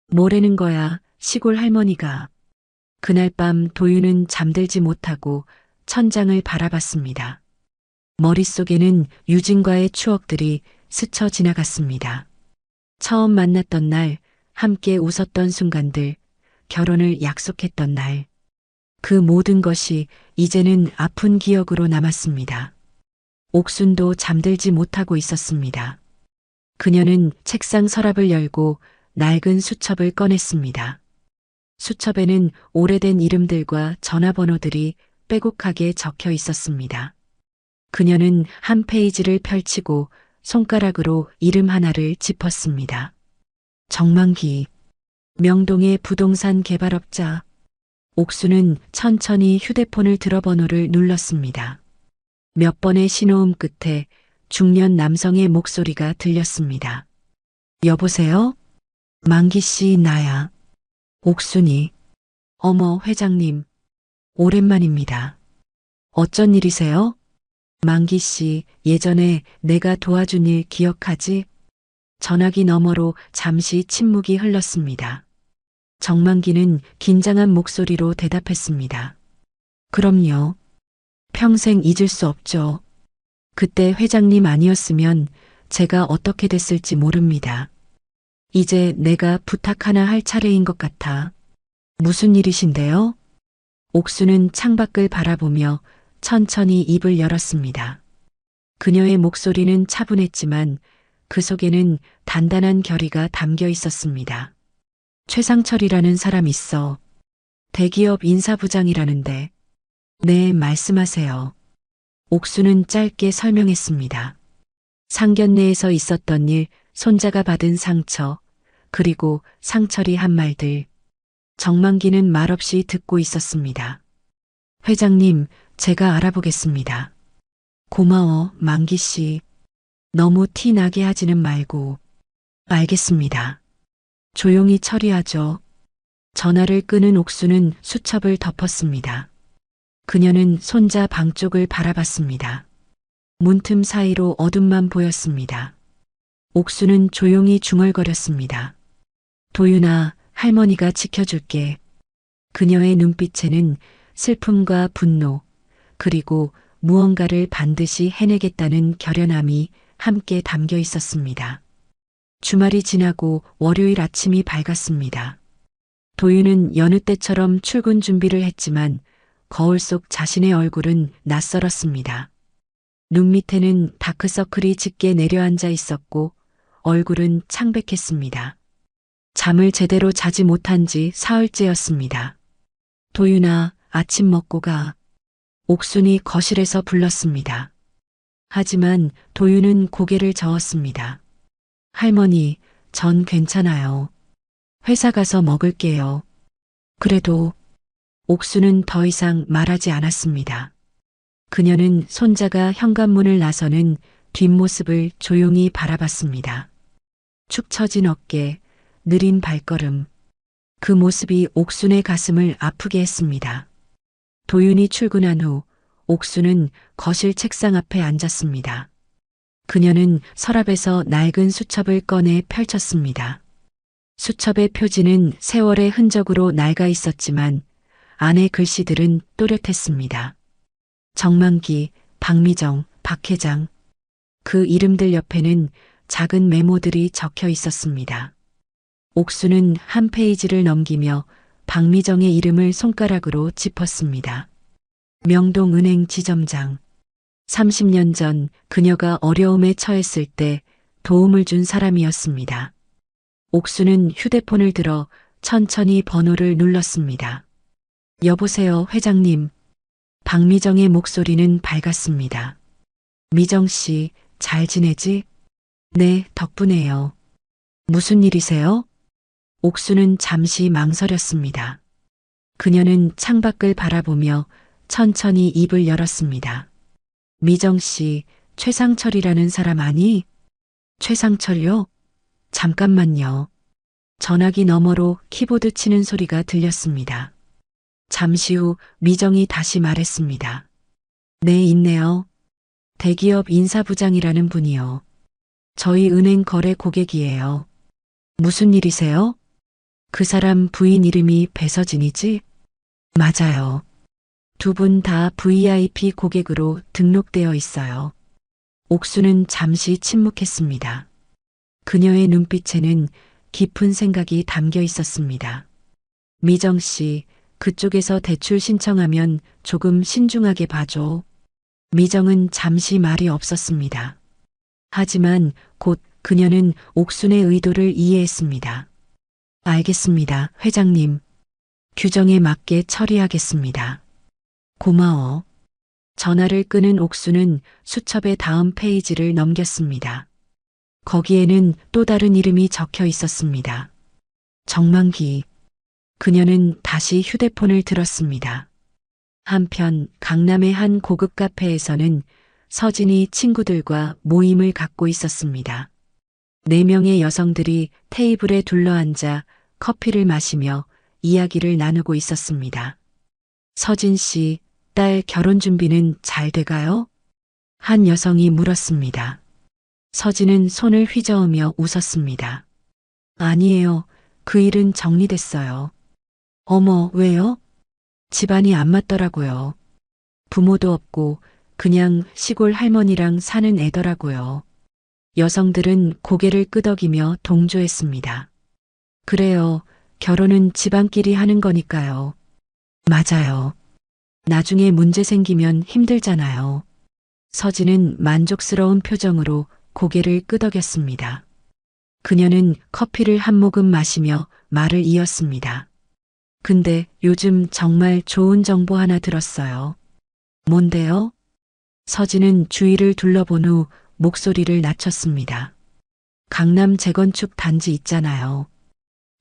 뭐라는 거야, 시골 할머니가. 그날 밤 도윤은 잠들지 못하고 천장을 바라봤습니다. 머릿속에는 유진과의 추억들이 스쳐 지나갔습니다. 처음 만났던 날, 함께 웃었던 순간들, 결혼을 약속했던 날. 그 모든 것이 이제는 아픈 기억으로 남았습니다. 옥순도 잠들지 못하고 있었습니다. 그녀는 책상 서랍을 열고 낡은 수첩을 꺼냈습니다. 수첩에는 오래된 이름들과 전화번호들이 빼곡하게 적혀 있었습니다. 그녀는 한 페이지를 펼치고 손가락으로 이름 하나를 짚었습니다. 정만기, 명동의 부동산 개발업자. 옥수는 천천히 휴대폰을 들어 번호를 눌렀습니다. 몇 번의 신호음 끝에 중년 남성의 목소리가 들렸습니다. 여보세요? 만기 씨, 나야. 옥순이. 어머, 회장님. 오랜만입니다. 어쩐 일이세요? 만기 씨, 예전에 내가 도와준 일 기억하지? 전화기 너머로 잠시 침묵이 흘렀습니다. 정만기는 긴장한 목소리로 대답했습니다. 그럼요. 평생 잊을 수 없죠. 그때 회장님 아니었으면 제가 어떻게 됐을지 모릅니다. 이제 내가 부탁 하나 할 차례인 것 같아. 무슨 일이신데요? 옥수는 창밖을 바라보며 천천히 입을 열었습니다. 그녀의 목소리는 차분했지만 그 속에는 단단한 결의가 담겨 있었습니다. 최상철이라는 사람 있어. 대기업 인사부장이라는데. 네, 말씀하세요. 옥수는 짧게 설명했습니다. 상견례에서 있었던 일, 손자가 받은 상처, 그리고 상철이 한 말들. 정만기는 말없이 듣고 있었습니다. 회장님, 제가 알아보겠습니다. 고마워, 만기 씨. 너무 티 나게 하지는 말고. 알겠습니다. 조용히 처리하죠. 전화를 끄는 옥수는 수첩을 덮었습니다. 그녀는 손자 방 쪽을 바라봤습니다. 문틈 사이로 어둠만 보였습니다. 옥수는 조용히 중얼거렸습니다. 도윤아, 할머니가 지켜줄게. 그녀의 눈빛에는 슬픔과 분노, 그리고 무언가를 반드시 해내겠다는 결연함이 함께 담겨 있었습니다. 주말이 지나고 월요일 아침이 밝았습니다. 도윤은 여느 때처럼 출근 준비를 했지만 거울 속 자신의 얼굴은 낯설었습니다. 눈 밑에는 다크서클이 짙게 내려앉아 있었고 얼굴은 창백했습니다. 잠을 제대로 자지 못한 지 사흘째였습니다. 도윤아, 아침 먹고 가. 옥순이 거실에서 불렀습니다. 하지만 도윤은 고개를 저었습니다. 할머니, 전 괜찮아요. 회사 가서 먹을게요. 그래도 옥수는 더 이상 말하지 않았습니다. 그녀는 손자가 현관문을 나서는 뒷모습을 조용히 바라봤습니다. 축 처진 어깨, 느린 발걸음. 그 모습이 옥순의 가슴을 아프게 했습니다. 도윤이 출근한 후 옥수는 거실 책상 앞에 앉았습니다. 그녀는 서랍에서 낡은 수첩을 꺼내 펼쳤습니다. 수첩의 표지는 세월의 흔적으로 낡아 있었지만 안의 글씨들은 또렷했습니다. 정만기, 박미정, 박 회장. 그 이름들 옆에는 작은 메모들이 적혀 있었습니다. 옥수는 한 페이지를 넘기며 박미정의 이름을 손가락으로 짚었습니다. 명동은행 지점장. 30년 전 그녀가 어려움에 처했을 때 도움을 준 사람이었습니다. 옥수는 휴대폰을 들어 천천히 번호를 눌렀습니다. 여보세요, 회장님. 박미정의 목소리는 밝았습니다. 미정 씨, 잘 지내지? 네, 덕분에요. 무슨 일이세요? 옥수는 잠시 망설였습니다. 그녀는 창밖을 바라보며 천천히 입을 열었습니다. 미정 씨, 최상철이라는 사람 아니? 최상철요? 잠깐만요. 전화기 너머로 키보드 치는 소리가 들렸습니다. 잠시 후 미정이 다시 말했습니다. 네, 있네요. 대기업 인사부장이라는 분이요. 저희 은행 거래 고객이에요. 무슨 일이세요? 그 사람 부인 이름이 배서진이지? 맞아요. 두 분 다 VIP 고객으로 등록되어 있어요. 옥수는 잠시 침묵했습니다. 그녀의 눈빛에는 깊은 생각이 담겨 있었습니다. 미정 씨, 그쪽에서 대출 신청하면 조금 신중하게 봐줘. 미정은 잠시 말이 없었습니다. 하지만 곧 그녀는 옥순의 의도를 이해했습니다. 알겠습니다, 회장님. 규정에 맞게 처리하겠습니다. 고마워. 전화를 끄는 옥수는 수첩의 다음 페이지를 넘겼습니다. 거기에는 또 다른 이름이 적혀 있었습니다. 정만기. 그녀는 다시 휴대폰을 들었습니다. 한편 강남의 한 고급 카페에서는 서진이 친구들과 모임을 갖고 있었습니다. 4명의 여성들이 테이블에 둘러앉아 커피를 마시며 이야기를 나누고 있었습니다. 서진 씨, 딸 결혼 준비는 잘 돼가요? 한 여성이 물었습니다. 서진은 손을 휘저으며 웃었습니다. 아니에요. 그 일은 정리됐어요. 어머, 왜요? 집안이 안 맞더라고요. 부모도 없고 그냥 시골 할머니랑 사는 애더라고요. 여성들은 고개를 끄덕이며 동조했습니다. 그래요. 결혼은 집안끼리 하는 거니까요. 맞아요. 나중에 문제 생기면 힘들잖아요. 서진은 만족스러운 표정으로 고개를 끄덕였습니다. 그녀는 커피를 한 모금 마시며 말을 이었습니다. 근데 요즘 정말 좋은 정보 하나 들었어요. 뭔데요? 서진은 주위를 둘러본 후 목소리를 낮췄습니다. 강남 재건축 단지 있잖아요.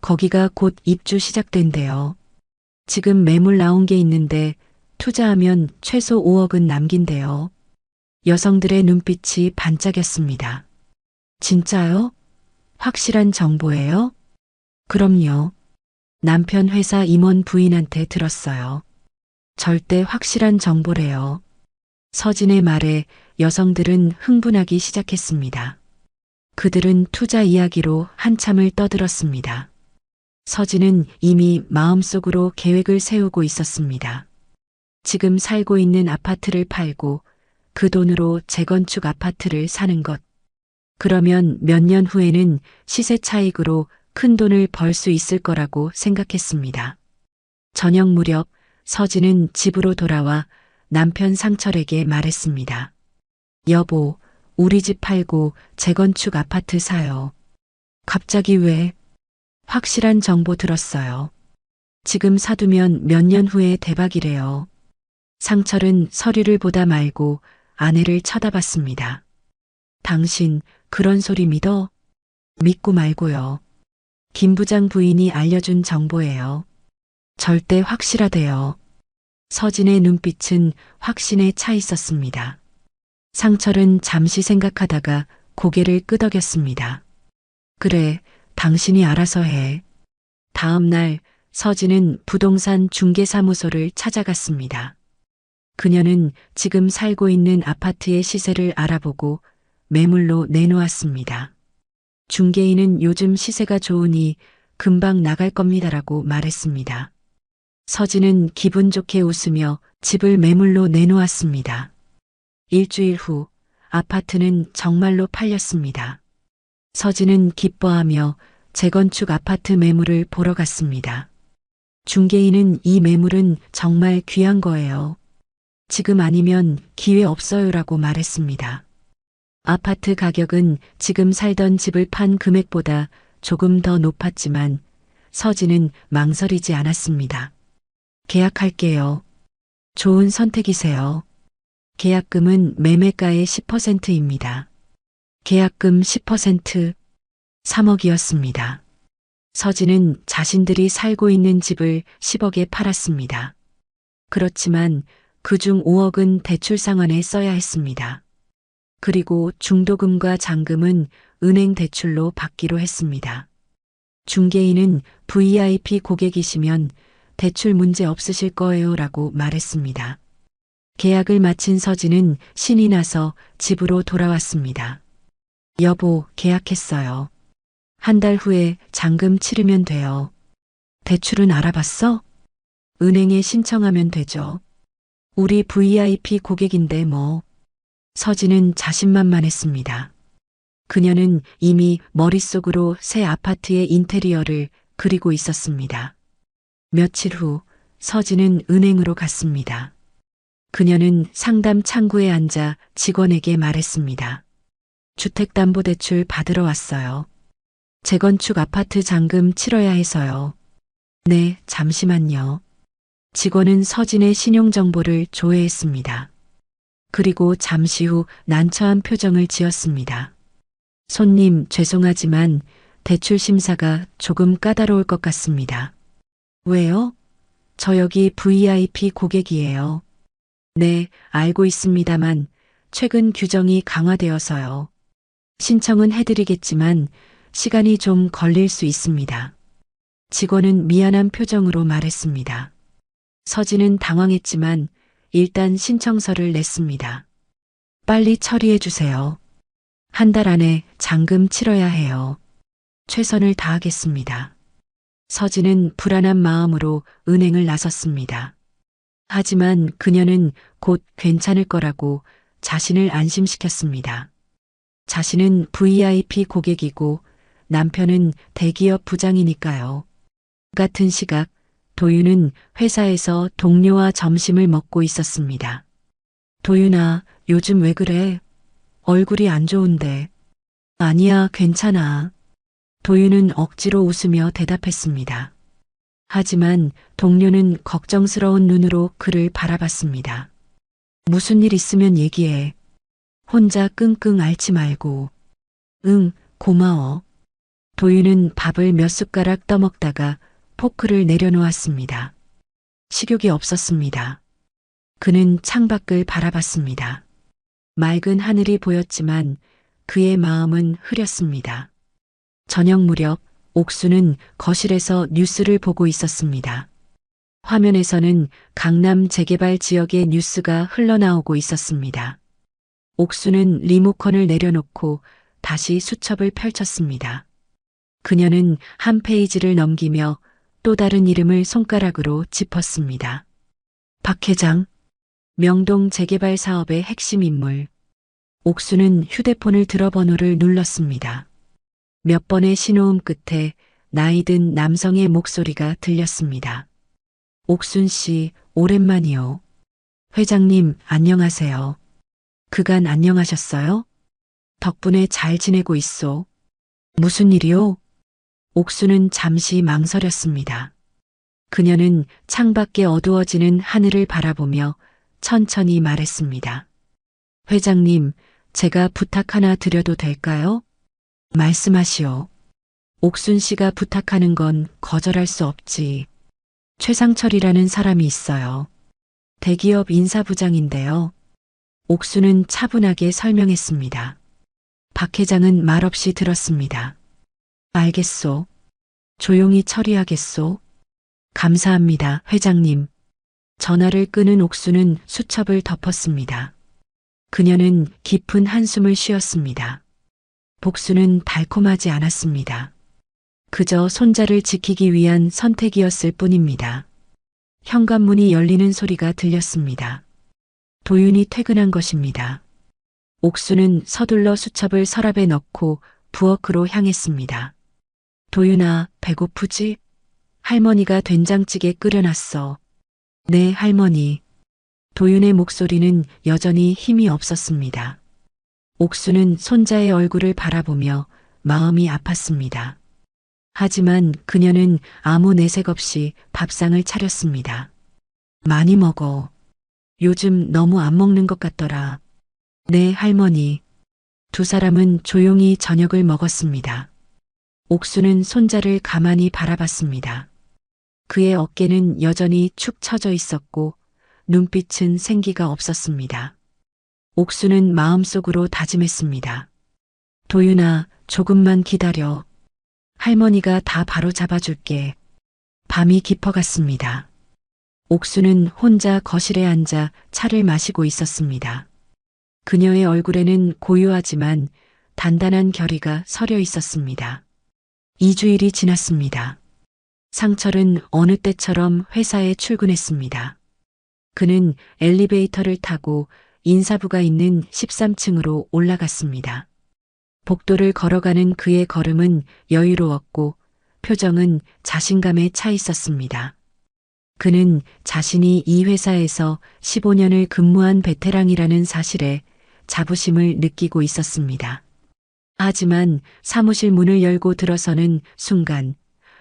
거기가 곧 입주 시작된대요. 지금 매물 나온 게 있는데 투자하면 최소 5억은 남긴대요. 여성들의 눈빛이 반짝였습니다. 진짜요? 확실한 정보예요? 그럼요. 남편 회사 임원 부인한테 들었어요. 절대 확실한 정보래요. 서진의 말에 여성들은 흥분하기 시작했습니다. 그들은 투자 이야기로 한참을 떠들었습니다. 서진은 이미 마음속으로 계획을 세우고 있었습니다. 지금 살고 있는 아파트를 팔고 그 돈으로 재건축 아파트를 사는 것. 그러면 몇 년 후에는 시세 차익으로 큰 돈을 벌 수 있을 거라고 생각했습니다. 저녁 무렵 서진은 집으로 돌아와 남편 상철에게 말했습니다. 여보, 우리 집 팔고 재건축 아파트 사요. 갑자기 왜? 확실한 정보 들었어요. 지금 사두면 몇 년 후에 대박이래요. 상철은 서류를 보다 말고 아내를 쳐다봤습니다. 당신 그런 소리 믿어? 믿고 말고요. 김 부장 부인이 알려준 정보예요. 절대 확실하대요. 서진의 눈빛은 확신에 차 있었습니다. 상철은 잠시 생각하다가 고개를 끄덕였습니다. 그래, 당신이 알아서 해. 다음 날 서진은 부동산 중개사무소를 찾아갔습니다. 그녀는 지금 살고 있는 아파트의 시세를 알아보고 매물로 내놓았습니다. 중개인은 요즘 시세가 좋으니 금방 나갈 겁니다라고 말했습니다. 서진은 기분 좋게 웃으며 집을 매물로 내놓았습니다. 일주일 후 아파트는 정말로 팔렸습니다. 서진은 기뻐하며 재건축 아파트 매물을 보러 갔습니다. 중개인은 이 매물은 정말 귀한 거예요. 지금 아니면 기회 없어요라고 말했습니다. 아파트 가격은 지금 살던 집을 판 금액보다 조금 더 높았지만 서진은 망설이지 않았습니다. 계약할게요. 좋은 선택이세요. 계약금은 매매가의 10%입니다. 계약금 10%, 3억이었습니다. 서진은 자신들이 살고 있는 집을 10억에 팔았습니다. 그렇지만 그중 5억은 대출 상환에 써야 했습니다. 그리고 중도금과 잔금은 은행 대출로 받기로 했습니다. 중개인은 VIP 고객이시면 대출 문제 없으실 거예요 라고 말했습니다. 계약을 마친 서진은 신이 나서 집으로 돌아왔습니다. 여보, 계약했어요. 한 달 후에 잔금 치르면 돼요. 대출은 알아봤어? 은행에 신청하면 되죠. 우리 VIP 고객인데 뭐. 서진은 자신만만했습니다. 그녀는 이미 머릿속으로 새 아파트의 인테리어를 그리고 있었습니다. 며칠 후 서진은 은행으로 갔습니다. 그녀는 상담 창구에 앉아 직원에게 말했습니다. 주택담보대출 받으러 왔어요. 재건축 아파트 잔금 치러야 해서요. 네, 잠시만요. 직원은 서진의 신용정보를 조회했습니다. 그리고 잠시 후 난처한 표정을 지었습니다. 손님, 죄송하지만 대출 심사가 조금 까다로울 것 같습니다. 왜요? 저 여기 VIP 고객이에요. 네, 알고 있습니다만 최근 규정이 강화되어서요. 신청은 해드리겠지만 시간이 좀 걸릴 수 있습니다. 직원은 미안한 표정으로 말했습니다. 서진은 당황했지만 일단 신청서를 냈습니다. 빨리 처리해 주세요. 한 달 안에 잔금 치러야 해요. 최선을 다하겠습니다. 서진은 불안한 마음으로 은행을 나섰습니다. 하지만 그녀는 곧 괜찮을 거라고 자신을 안심시켰습니다. 자신은 VIP 고객이고 남편은 대기업 부장이니까요. 같은 시각 도윤은 회사에서 동료와 점심을 먹고 있었습니다. 도윤아, 요즘 왜 그래? 얼굴이 안 좋은데. 아니야, 괜찮아. 도윤은 억지로 웃으며 대답했습니다. 하지만 동료는 걱정스러운 눈으로 그를 바라봤습니다. 무슨 일 있으면 얘기해. 혼자 끙끙 앓지 말고. 응, 고마워. 도윤은 밥을 몇 숟가락 떠먹다가 포크를 내려놓았습니다. 식욕이 없었습니다. 그는 창밖을 바라봤습니다. 맑은 하늘이 보였지만 그의 마음은 흐렸습니다. 저녁 무렵 옥수는 거실에서 뉴스를 보고 있었습니다. 화면에서는 강남 재개발 지역의 뉴스가 흘러나오고 있었습니다. 옥수는 리모컨을 내려놓고 다시 수첩을 펼쳤습니다. 그녀는 한 페이지를 넘기며 또 다른 이름을 손가락으로 짚었습니다. 박 회장, 명동 재개발 사업의 핵심 인물. 옥수는 휴대폰을 들어 번호를 눌렀습니다. 몇 번의 신호음 끝에 나이든 남성의 목소리가 들렸습니다. 옥순 씨, 오랜만이요. 회장님, 안녕하세요. 그간 안녕하셨어요? 덕분에 잘 지내고 있소. 무슨 일이요? 옥수는 잠시 망설였습니다. 그녀는 창밖에 어두워지는 하늘을 바라보며 천천히 말했습니다. 회장님, 제가 부탁 하나 드려도 될까요? 말씀하시오. 옥순 씨가 부탁하는 건 거절할 수 없지. 최상철이라는 사람이 있어요. 대기업 인사부장인데요. 옥수는 차분하게 설명했습니다. 박 회장은 말없이 들었습니다. 알겠소. 조용히 처리하겠소. 감사합니다, 회장님. 전화를 끄는 옥수는 수첩을 덮었습니다. 그녀는 깊은 한숨을 쉬었습니다. 복수는 달콤하지 않았습니다. 그저 손자를 지키기 위한 선택이었을 뿐입니다. 현관문이 열리는 소리가 들렸습니다. 도윤이 퇴근한 것입니다. 옥수는 서둘러 수첩을 서랍에 넣고 부엌으로 향했습니다. 도윤아, 배고프지? 할머니가 된장찌개 끓여놨어. 네, 할머니. 도윤의 목소리는 여전히 힘이 없었습니다. 옥수는 손자의 얼굴을 바라보며 마음이 아팠습니다. 하지만 그녀는 아무 내색 없이 밥상을 차렸습니다. 많이 먹어. 요즘 너무 안 먹는 것 같더라. 네, 할머니. 두 사람은 조용히 저녁을 먹었습니다. 옥수는 손자를 가만히 바라봤습니다. 그의 어깨는 여전히 축 처져 있었고 눈빛은 생기가 없었습니다. 옥수는 마음속으로 다짐했습니다. 도윤아, 조금만 기다려. 할머니가 다 바로 잡아줄게. 밤이 깊어갔습니다. 옥수는 혼자 거실에 앉아 차를 마시고 있었습니다. 그녀의 얼굴에는 고요하지만 단단한 결의가 서려 있었습니다. 2주일이 지났습니다. 상철은 어느 때처럼 회사에 출근했습니다. 그는 엘리베이터를 타고 인사부가 있는 13층으로 올라갔습니다. 복도를 걸어가는 그의 걸음은 여유로웠고 표정은 자신감에 차 있었습니다. 그는 자신이 이 회사에서 15년을 근무한 베테랑이라는 사실에 자부심을 느끼고 있었습니다. 하지만 사무실 문을 열고 들어서는 순간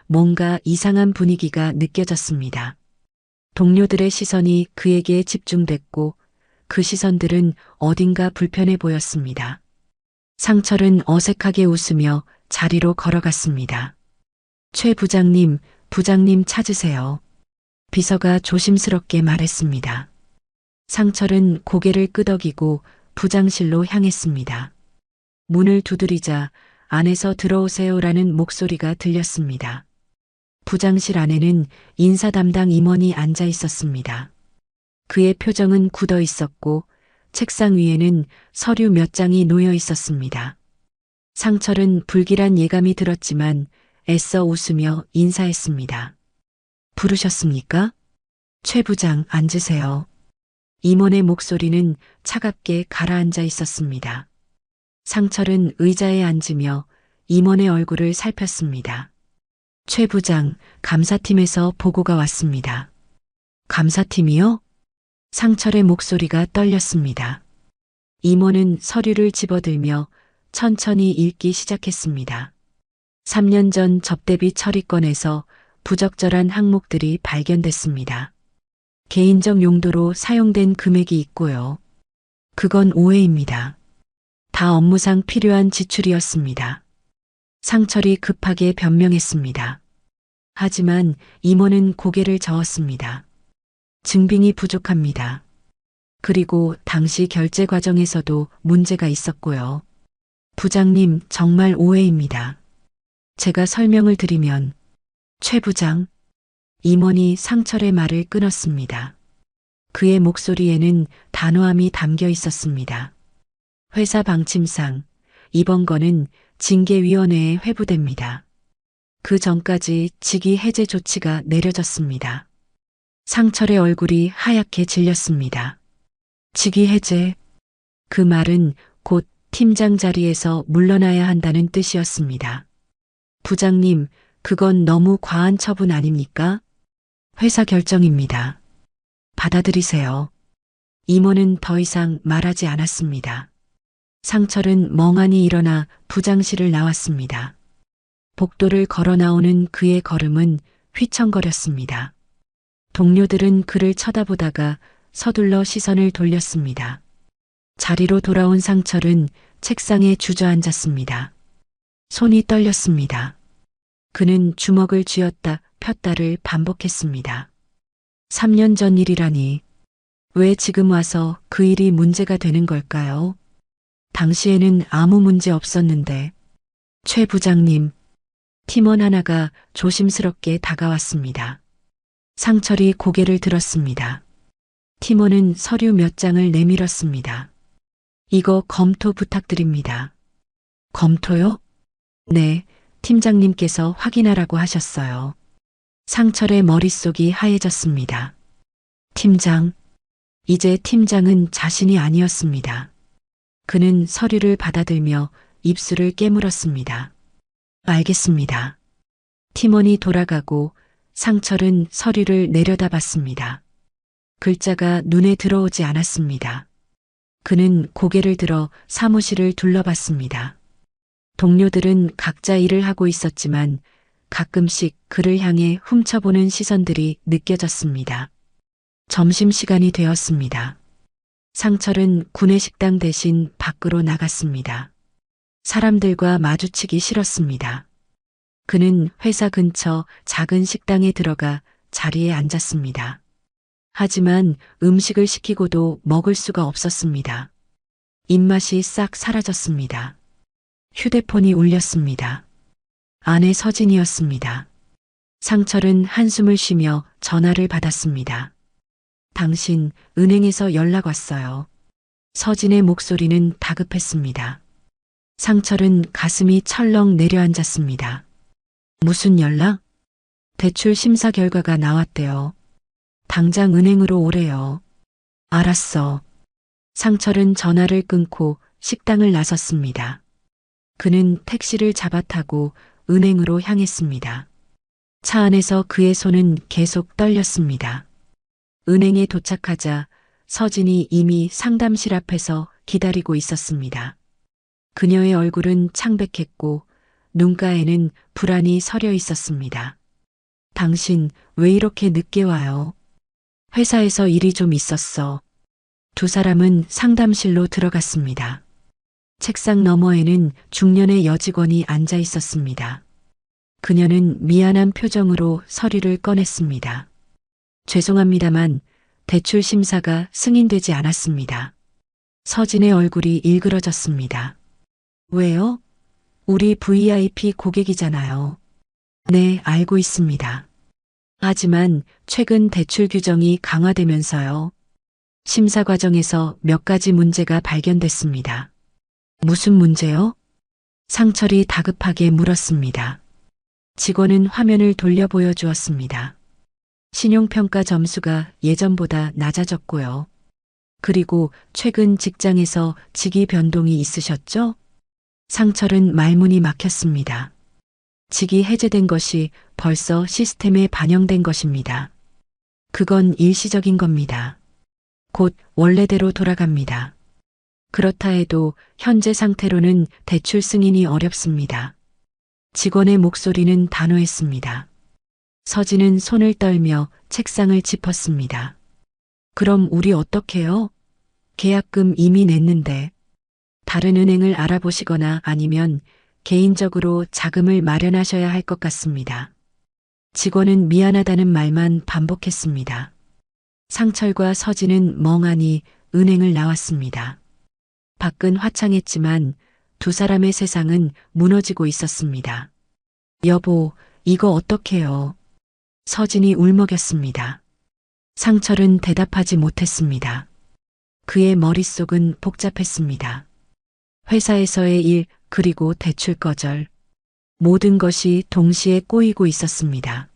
뭔가 이상한 분위기가 느껴졌습니다. 동료들의 시선이 그에게 집중됐고 그 시선들은 어딘가 불편해 보였습니다. 상철은 어색하게 웃으며 자리로 걸어갔습니다. 최 부장님, 부장님 찾으세요. 비서가 조심스럽게 말했습니다. 상철은 고개를 끄덕이고 부장실로 향했습니다. 문을 두드리자 안에서 들어오세요라는 목소리가 들렸습니다. 부장실 안에는 인사 담당 임원이 앉아 있었습니다. 그의 표정은 굳어 있었고 책상 위에는 서류 몇 장이 놓여 있었습니다. 상철은 불길한 예감이 들었지만 애써 웃으며 인사했습니다. 부르셨습니까? 최 부장 앉으세요. 임원의 목소리는 차갑게 가라앉아 있었습니다. 상철은 의자에 앉으며 임원의 얼굴을 살폈습니다. 최 부장, 감사팀에서 보고가 왔습니다. 감사팀이요? 상철의 목소리가 떨렸습니다. 임원은 서류를 집어들며 천천히 읽기 시작했습니다. 3년 전 접대비 처리건에서 부적절한 항목들이 발견됐습니다. 개인적 용도로 사용된 금액이 있고요. 그건 오해입니다. 다 업무상 필요한 지출이었습니다. 상철이 급하게 변명했습니다. 하지만 임원은 고개를 저었습니다. 증빙이 부족합니다. 그리고 당시 결제 과정에서도 문제가 있었고요. 부장님, 정말 오해입니다. 제가 설명을 드리면 최 부장, 임원이 상철의 말을 끊었습니다. 그의 목소리에는 단호함이 담겨 있었습니다. 회사 방침상 이번 건은 징계위원회에 회부됩니다. 그 전까지 직위 해제 조치가 내려졌습니다. 상철의 얼굴이 하얗게 질렸습니다. 직위 해제. 그 말은 곧 팀장 자리에서 물러나야 한다는 뜻이었습니다. 부장님, 그건 너무 과한 처분 아닙니까? 회사 결정입니다. 받아들이세요. 임원은 더 이상 말하지 않았습니다. 상철은 멍하니 일어나 부장실을 나왔습니다. 복도를 걸어 나오는 그의 걸음은 휘청거렸습니다. 동료들은 그를 쳐다보다가 서둘러 시선을 돌렸습니다. 자리로 돌아온 상철은 책상에 주저앉았습니다. 손이 떨렸습니다. 그는 주먹을 쥐었다 폈다를 반복했습니다. 3년 전 일이라니. 왜 지금 와서 그 일이 문제가 되는 걸까요? 당시에는 아무 문제 없었는데. 최 부장님, 팀원 하나가 조심스럽게 다가왔습니다. 상철이 고개를 들었습니다. 팀원은 서류 몇 장을 내밀었습니다. 이거 검토 부탁드립니다. 검토요? 네, 팀장님께서 확인하라고 하셨어요. 상철의 머릿속이 하얘졌습니다. 팀장. 이제 팀장은 자신이 아니었습니다. 그는 서류를 받아들며 입술을 깨물었습니다. 알겠습니다. 팀원이 돌아가고 상철은 서류를 내려다봤습니다. 글자가 눈에 들어오지 않았습니다. 그는 고개를 들어 사무실을 둘러봤습니다. 동료들은 각자 일을 하고 있었지만 가끔씩 그를 향해 훔쳐보는 시선들이 느껴졌습니다. 점심시간이 되었습니다. 상철은 구내식당 대신 밖으로 나갔습니다. 사람들과 마주치기 싫었습니다. 그는 회사 근처 작은 식당에 들어가 자리에 앉았습니다. 하지만 음식을 시키고도 먹을 수가 없었습니다. 입맛이 싹 사라졌습니다. 휴대폰이 울렸습니다. 아내 서진이었습니다. 상철은 한숨을 쉬며 전화를 받았습니다. 당신 은행에서 연락 왔어요. 서진의 목소리는 다급했습니다. 상철은 가슴이 철렁 내려앉았습니다. 무슨 연락? 대출 심사 결과가 나왔대요. 당장 은행으로 오래요. 알았어. 상철은 전화를 끊고 식당을 나섰습니다. 그는 택시를 잡아 타고 은행으로 향했습니다. 차 안에서 그의 손은 계속 떨렸습니다. 은행에 도착하자 서진이 이미 상담실 앞에서 기다리고 있었습니다. 그녀의 얼굴은 창백했고 눈가에는 불안이 서려 있었습니다. 당신 왜 이렇게 늦게 와요? 회사에서 일이 좀 있었어. 두 사람은 상담실로 들어갔습니다. 책상 너머에는 중년의 여직원이 앉아 있었습니다. 그녀는 미안한 표정으로 서류를 꺼냈습니다. 죄송합니다만 대출 심사가 승인되지 않았습니다. 서진의 얼굴이 일그러졌습니다. 왜요? 우리 VIP 고객이잖아요. 네, 알고 있습니다. 하지만 최근 대출 규정이 강화되면서요. 심사 과정에서 몇 가지 문제가 발견됐습니다. 무슨 문제요? 상철이 다급하게 물었습니다. 직원은 화면을 돌려 보여주었습니다. 신용평가 점수가 예전보다 낮아졌고요. 그리고 최근 직장에서 직위 변동이 있으셨죠? 상철은 말문이 막혔습니다. 직위 해제된 것이 벌써 시스템에 반영된 것입니다. 그건 일시적인 겁니다. 곧 원래대로 돌아갑니다. 그렇다 해도 현재 상태로는 대출 승인이 어렵습니다. 직원의 목소리는 단호했습니다. 서진은 손을 떨며 책상을 짚었습니다. 그럼 우리 어떡해요? 계약금 이미 냈는데. 다른 은행을 알아보시거나 아니면 개인적으로 자금을 마련하셔야 할 것 같습니다. 직원은 미안하다는 말만 반복했습니다. 상철과 서진은 멍하니 은행을 나왔습니다. 밖은 화창했지만 두 사람의 세상은 무너지고 있었습니다. 여보, 이거 어떡해요? 서진이 울먹였습니다. 상철은 대답하지 못했습니다. 그의 머릿속은 복잡했습니다. 회사에서의 일, 그리고 대출 거절. 모든 것이 동시에 꼬이고 있었습니다.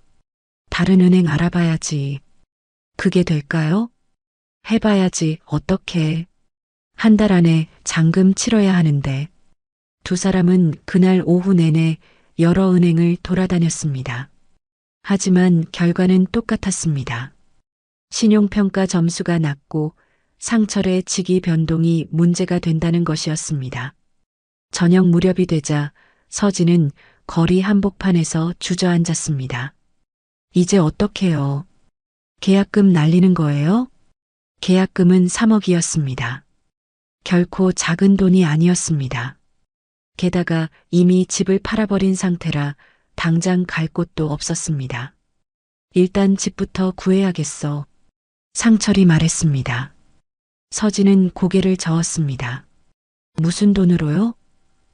다른 은행 알아봐야지. 그게 될까요? 해봐야지, 어떻게. 한 달 안에 잔금 치러야 하는데. 두 사람은 그날 오후 내내 여러 은행을 돌아다녔습니다. 하지만 결과는 똑같았습니다. 신용평가 점수가 낮고 상철의 직위 변동이 문제가 된다는 것이었습니다. 저녁 무렵이 되자 서진은 거리 한복판에서 주저앉았습니다. 이제 어떡해요? 계약금 날리는 거예요? 계약금은 3억이었습니다. 결코 작은 돈이 아니었습니다. 게다가 이미 집을 팔아버린 상태라 당장 갈 곳도 없었습니다. 일단 집부터 구해야겠어. 상철이 말했습니다. 서진은 고개를 저었습니다. 무슨 돈으로요?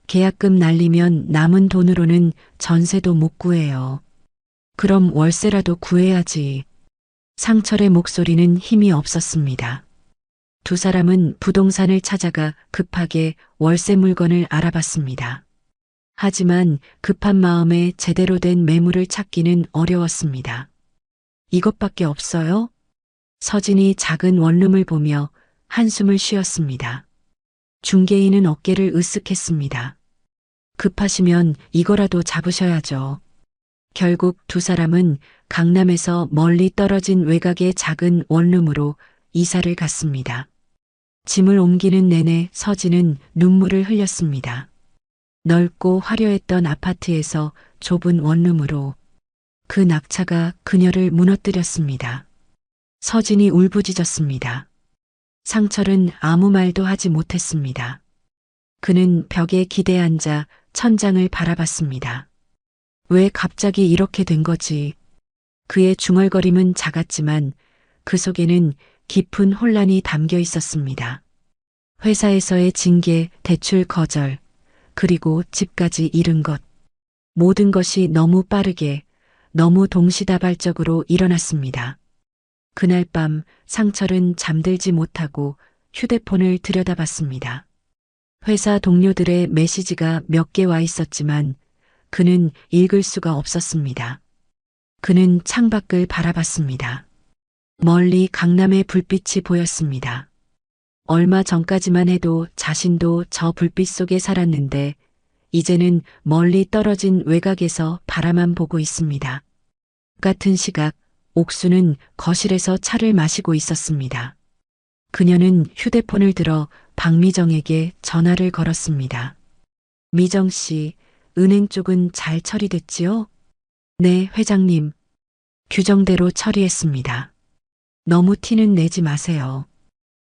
계약금 날리면 남은 돈으로는 전세도 못 구해요. 그럼 월세라도 구해야지. 상철의 목소리는 힘이 없었습니다. 두 사람은 부동산을 찾아가 급하게 월세 물건을 알아봤습니다. 하지만 급한 마음에 제대로 된 매물을 찾기는 어려웠습니다. 이것밖에 없어요? 서진이 작은 원룸을 보며 한숨을 쉬었습니다. 중개인은 어깨를 으쓱했습니다. 급하시면 이거라도 잡으셔야죠. 결국 두 사람은 강남에서 멀리 떨어진 외곽의 작은 원룸으로 이사를 갔습니다. 짐을 옮기는 내내 서진은 눈물을 흘렸습니다. 넓고 화려했던 아파트에서 좁은 원룸으로 그 낙차가 그녀를 무너뜨렸습니다. 서진이 울부짖었습니다. 상철은 아무 말도 하지 못했습니다. 그는 벽에 기대 앉아 천장을 바라봤습니다. 왜 갑자기 이렇게 된 거지? 그의 중얼거림은 작았지만 그 속에는 깊은 혼란이 담겨 있었습니다. 회사에서의 징계, 대출 거절, 그리고 집까지 잃은 것. 모든 것이 너무 빠르게, 너무 동시다발적으로 일어났습니다. 그날 밤 상철은 잠들지 못하고 휴대폰을 들여다봤습니다. 회사 동료들의 메시지가 몇 개 와 있었지만 그는 읽을 수가 없었습니다. 그는 창밖을 바라봤습니다. 멀리 강남의 불빛이 보였습니다. 얼마 전까지만 해도 자신도 저 불빛 속에 살았는데 이제는 멀리 떨어진 외곽에서 바라만 보고 있습니다. 같은 시각 옥수는 거실에서 차를 마시고 있었습니다. 그녀는 휴대폰을 들어 박미정에게 전화를 걸었습니다. 미정 씨, 은행 쪽은 잘 처리됐지요? 네, 회장님. 규정대로 처리했습니다. 너무 티는 내지 마세요.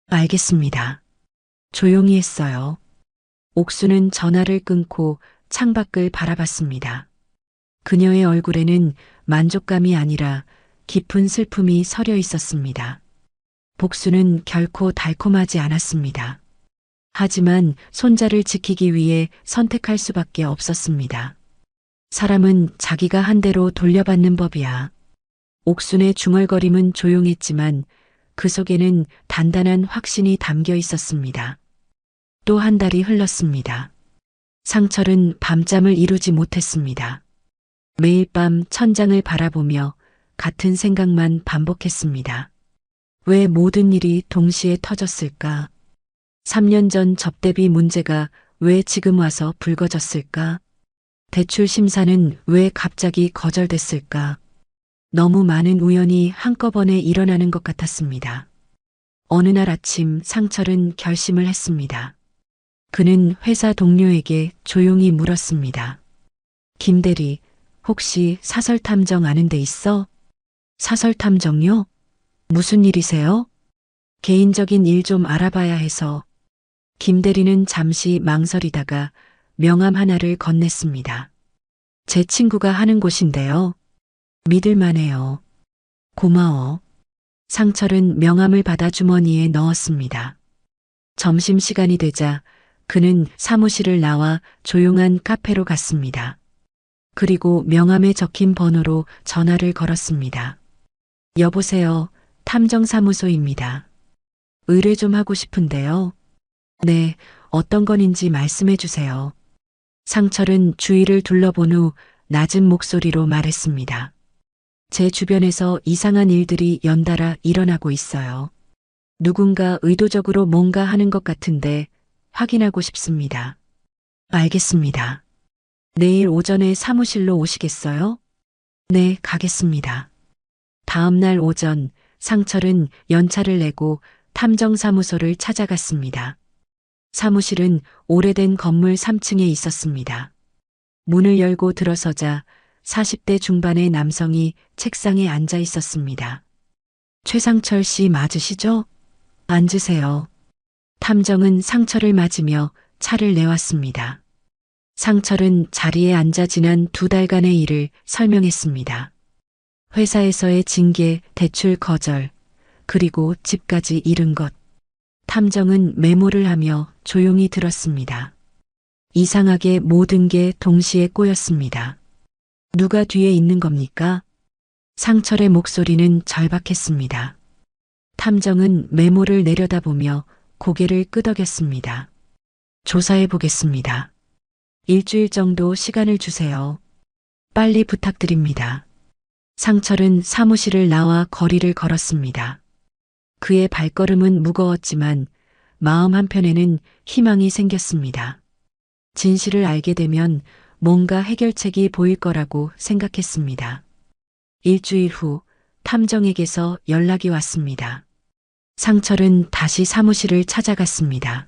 알겠습니다. 조용히 했어요. 옥수는 전화를 끊고 창밖을 바라봤습니다. 그녀의 얼굴에는 만족감이 아니라 깊은 슬픔이 서려 있었습니다. 복수는 결코 달콤하지 않았습니다. 하지만 손자를 지키기 위해 선택할 수밖에 없었습니다. 사람은 자기가 한 대로 돌려받는 법이야. 옥순의 중얼거림은 조용했지만 그 속에는 단단한 확신이 담겨 있었습니다. 또 한 달이 흘렀습니다. 상철은 밤잠을 이루지 못했습니다. 매일 밤 천장을 바라보며 같은 생각만 반복했습니다. 왜 모든 일이 동시에 터졌을까? 3년 전 접대비 문제가 왜 지금 와서 불거졌을까? 대출 심사는 왜 갑자기 거절됐을까? 너무 많은 우연이 한꺼번에 일어나는 것 같았습니다. 어느 날 아침 상철은 결심을 했습니다. 그는 회사 동료에게 조용히 물었습니다. 김 대리, 혹시 사설 탐정 아는 데 있어? 사설 탐정요? 무슨 일이세요? 개인적인 일 좀 알아봐야 해서. 김 대리는 잠시 망설이다가 명함 하나를 건넸습니다. 제 친구가 하는 곳인데요. 믿을만해요. 고마워. 상철은 명함을 받아 주머니에 넣었습니다. 점심시간이 되자 그는 사무실을 나와 조용한 카페로 갔습니다. 그리고 명함에 적힌 번호로 전화를 걸었습니다. 여보세요. 탐정사무소입니다. 의뢰 좀 하고 싶은데요. 네, 어떤 건인지 말씀해 주세요. 상철은 주위를 둘러본 후 낮은 목소리로 말했습니다. 제 주변에서 이상한 일들이 연달아 일어나고 있어요. 누군가 의도적으로 뭔가 하는 것 같은데 확인하고 싶습니다. 알겠습니다. 내일 오전에 사무실로 오시겠어요? 네, 가겠습니다. 다음 날 오전 상철은 연차를 내고 탐정사무소를 찾아갔습니다. 사무실은 오래된 건물 3층에 있었습니다. 문을 열고 들어서자 40대 중반의 남성이 책상에 앉아 있었습니다. 최상철 씨 맞으시죠? 앉으세요. 탐정은 상철을 맞으며 차를 내왔습니다. 상철은 자리에 앉아 지난 2달간의 일을 설명했습니다. 회사에서의 징계, 대출 거절, 그리고 집까지 잃은 것. 탐정은 메모를 하며 조용히 들었습니다. 이상하게 모든 게 동시에 꼬였습니다. 누가 뒤에 있는 겁니까? 상철의 목소리는 절박했습니다. 탐정은 메모를 내려다보며 고개를 끄덕였습니다. 조사해 보겠습니다. 일주일 정도 시간을 주세요. 빨리 부탁드립니다. 상철은 사무실을 나와 거리를 걸었습니다. 그의 발걸음은 무거웠지만 마음 한편에는 희망이 생겼습니다. 진실을 알게 되면 뭔가 해결책이 보일 거라고 생각했습니다. 일주일 후 탐정에게서 연락이 왔습니다. 상철은 다시 사무실을 찾아갔습니다.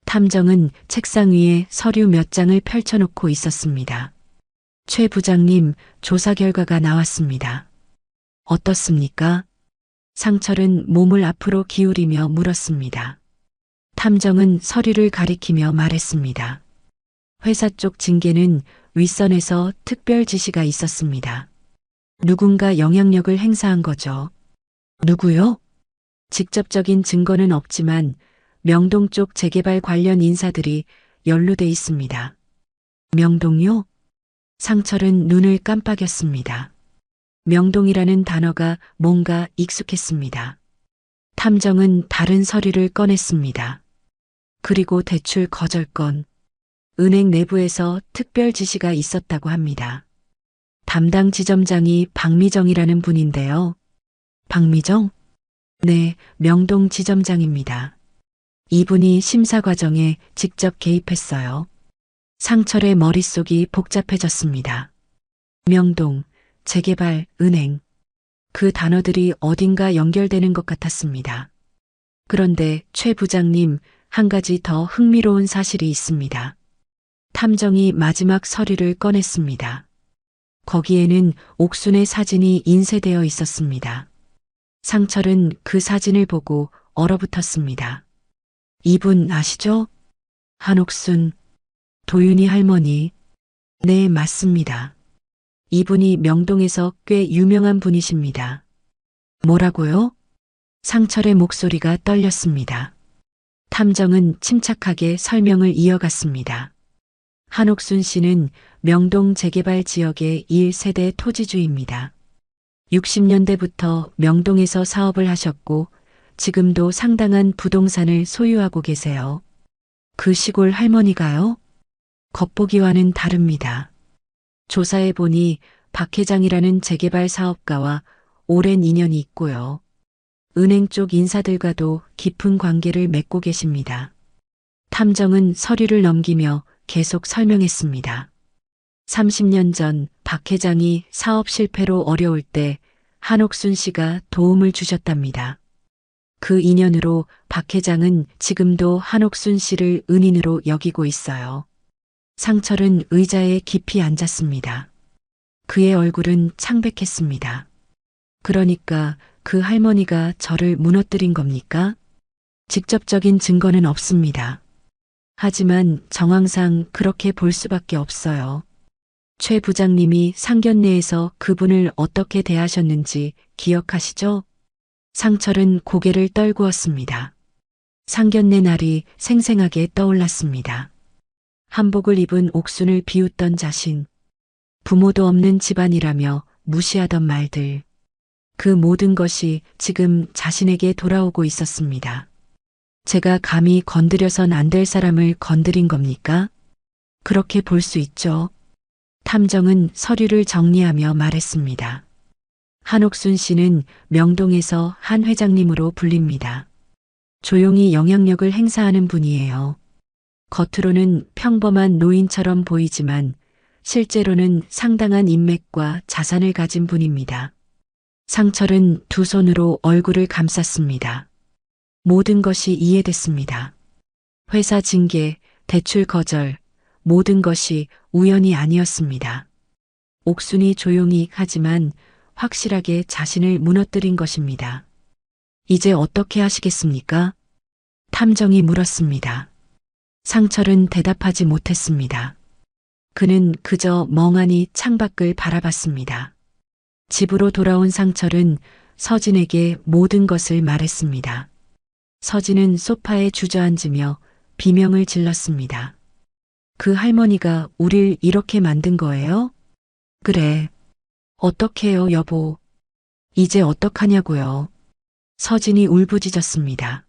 탐정은 책상 위에 서류 몇 장을 펼쳐놓고 있었습니다. 최 부장님, 조사 결과가 나왔습니다. 어떻습니까? 상철은 몸을 앞으로 기울이며 물었습니다. 탐정은 서류를 가리키며 말했습니다. 회사 쪽 징계는 윗선에서 특별 지시가 있었습니다. 누군가 영향력을 행사한 거죠. 누구요? 직접적인 증거는 없지만 명동 쪽 재개발 관련 인사들이 연루돼 있습니다. 명동요? 상철은 눈을 깜빡였습니다. 명동이라는 단어가 뭔가 익숙했습니다. 탐정은 다른 서류를 꺼냈습니다. 그리고 대출 거절건, 은행 내부에서 특별 지시가 있었다고 합니다. 담당 지점장이 박미정이라는 분인데요. 박미정? 네, 명동 지점장입니다. 이분이 심사 과정에 직접 개입했어요. 상철의 머릿속이 복잡해졌습니다. 명동, 재개발, 은행. 그 단어들이 어딘가 연결되는 것 같았습니다. 그런데 최 부장님, 한 가지 더 흥미로운 사실이 있습니다. 탐정이 마지막 서류를 꺼냈습니다. 거기에는 옥순의 사진이 인쇄되어 있었습니다. 상철은 그 사진을 보고 얼어붙었습니다. 이분 아시죠? 한옥순, 도윤이 할머니. 네, 맞습니다. 이분이 명동에서 꽤 유명한 분이십니다. 뭐라고요? 상철의 목소리가 떨렸습니다. 탐정은 침착하게 설명을 이어갔습니다. 한옥순 씨는 명동 재개발 지역의 1세대 토지주입니다. 60년대부터 명동에서 사업을 하셨고 지금도 상당한 부동산을 소유하고 계세요. 그 시골 할머니가요? 겉보기와는 다릅니다. 조사해 보니 박 회장이라는 재개발 사업가와 오랜 인연이 있고요. 은행 쪽 인사들과도 깊은 관계를 맺고 계십니다. 탐정은 서류를 넘기며 계속 설명했습니다. 30년 전 박 회장이 사업 실패로 어려울 때 한옥순 씨가 도움을 주셨답니다. 그 인연으로 박 회장은 지금도 한옥순 씨를 은인으로 여기고 있어요. 상철은 의자에 깊이 앉았습니다. 그의 얼굴은 창백했습니다. 그러니까 그 할머니가 저를 무너뜨린 겁니까? 직접적인 증거는 없습니다. 하지만 정황상 그렇게 볼 수밖에 없어요. 최 부장님이 상견례에서 그분을 어떻게 대하셨는지 기억하시죠? 상철은 고개를 떨구었습니다. 상견례 날이 생생하게 떠올랐습니다. 한복을 입은 옥순을 비웃던 자신, 부모도 없는 집안이라며 무시하던 말들, 그 모든 것이 지금 자신에게 돌아오고 있었습니다. 제가 감히 건드려선 안 될 사람을 건드린 겁니까? 그렇게 볼 수 있죠. 탐정은 서류를 정리하며 말했습니다. 한옥순 씨는 명동에서 한 회장님으로 불립니다. 조용히 영향력을 행사하는 분이에요. 겉으로는 평범한 노인처럼 보이지만 실제로는 상당한 인맥과 자산을 가진 분입니다. 상철은 두 손으로 얼굴을 감쌌습니다. 모든 것이 이해됐습니다. 회사 징계, 대출 거절, 모든 것이 우연이 아니었습니다. 옥순이 조용히 하지만 확실하게 자신을 무너뜨린 것입니다. 이제 어떻게 하시겠습니까? 탐정이 물었습니다. 상철은 대답하지 못했습니다. 그는 그저 멍하니 창밖을 바라봤습니다. 집으로 돌아온 상철은 서진에게 모든 것을 말했습니다. 서진은 소파에 주저앉으며 비명을 질렀습니다. 그 할머니가 우릴 이렇게 만든 거예요? 그래. 어떡해요, 여보. 이제 어떡하냐고요. 서진이 울부짖었습니다.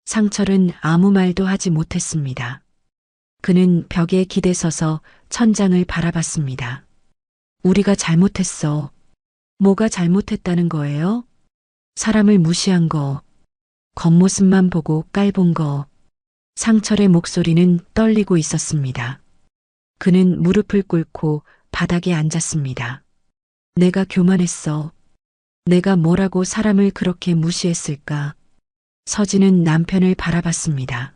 상철은 아무 말도 하지 못했습니다. 그는 벽에 기대서서 천장을 바라봤습니다. 우리가 잘못했어. 뭐가 잘못했다는 거예요? 사람을 무시한 거, 겉모습만 보고 깔본 거. 상철의 목소리는 떨리고 있었습니다. 그는 무릎을 꿇고 바닥에 앉았습니다. 내가 교만했어. 내가 뭐라고 사람을 그렇게 무시했을까? 서진은 남편을 바라봤습니다.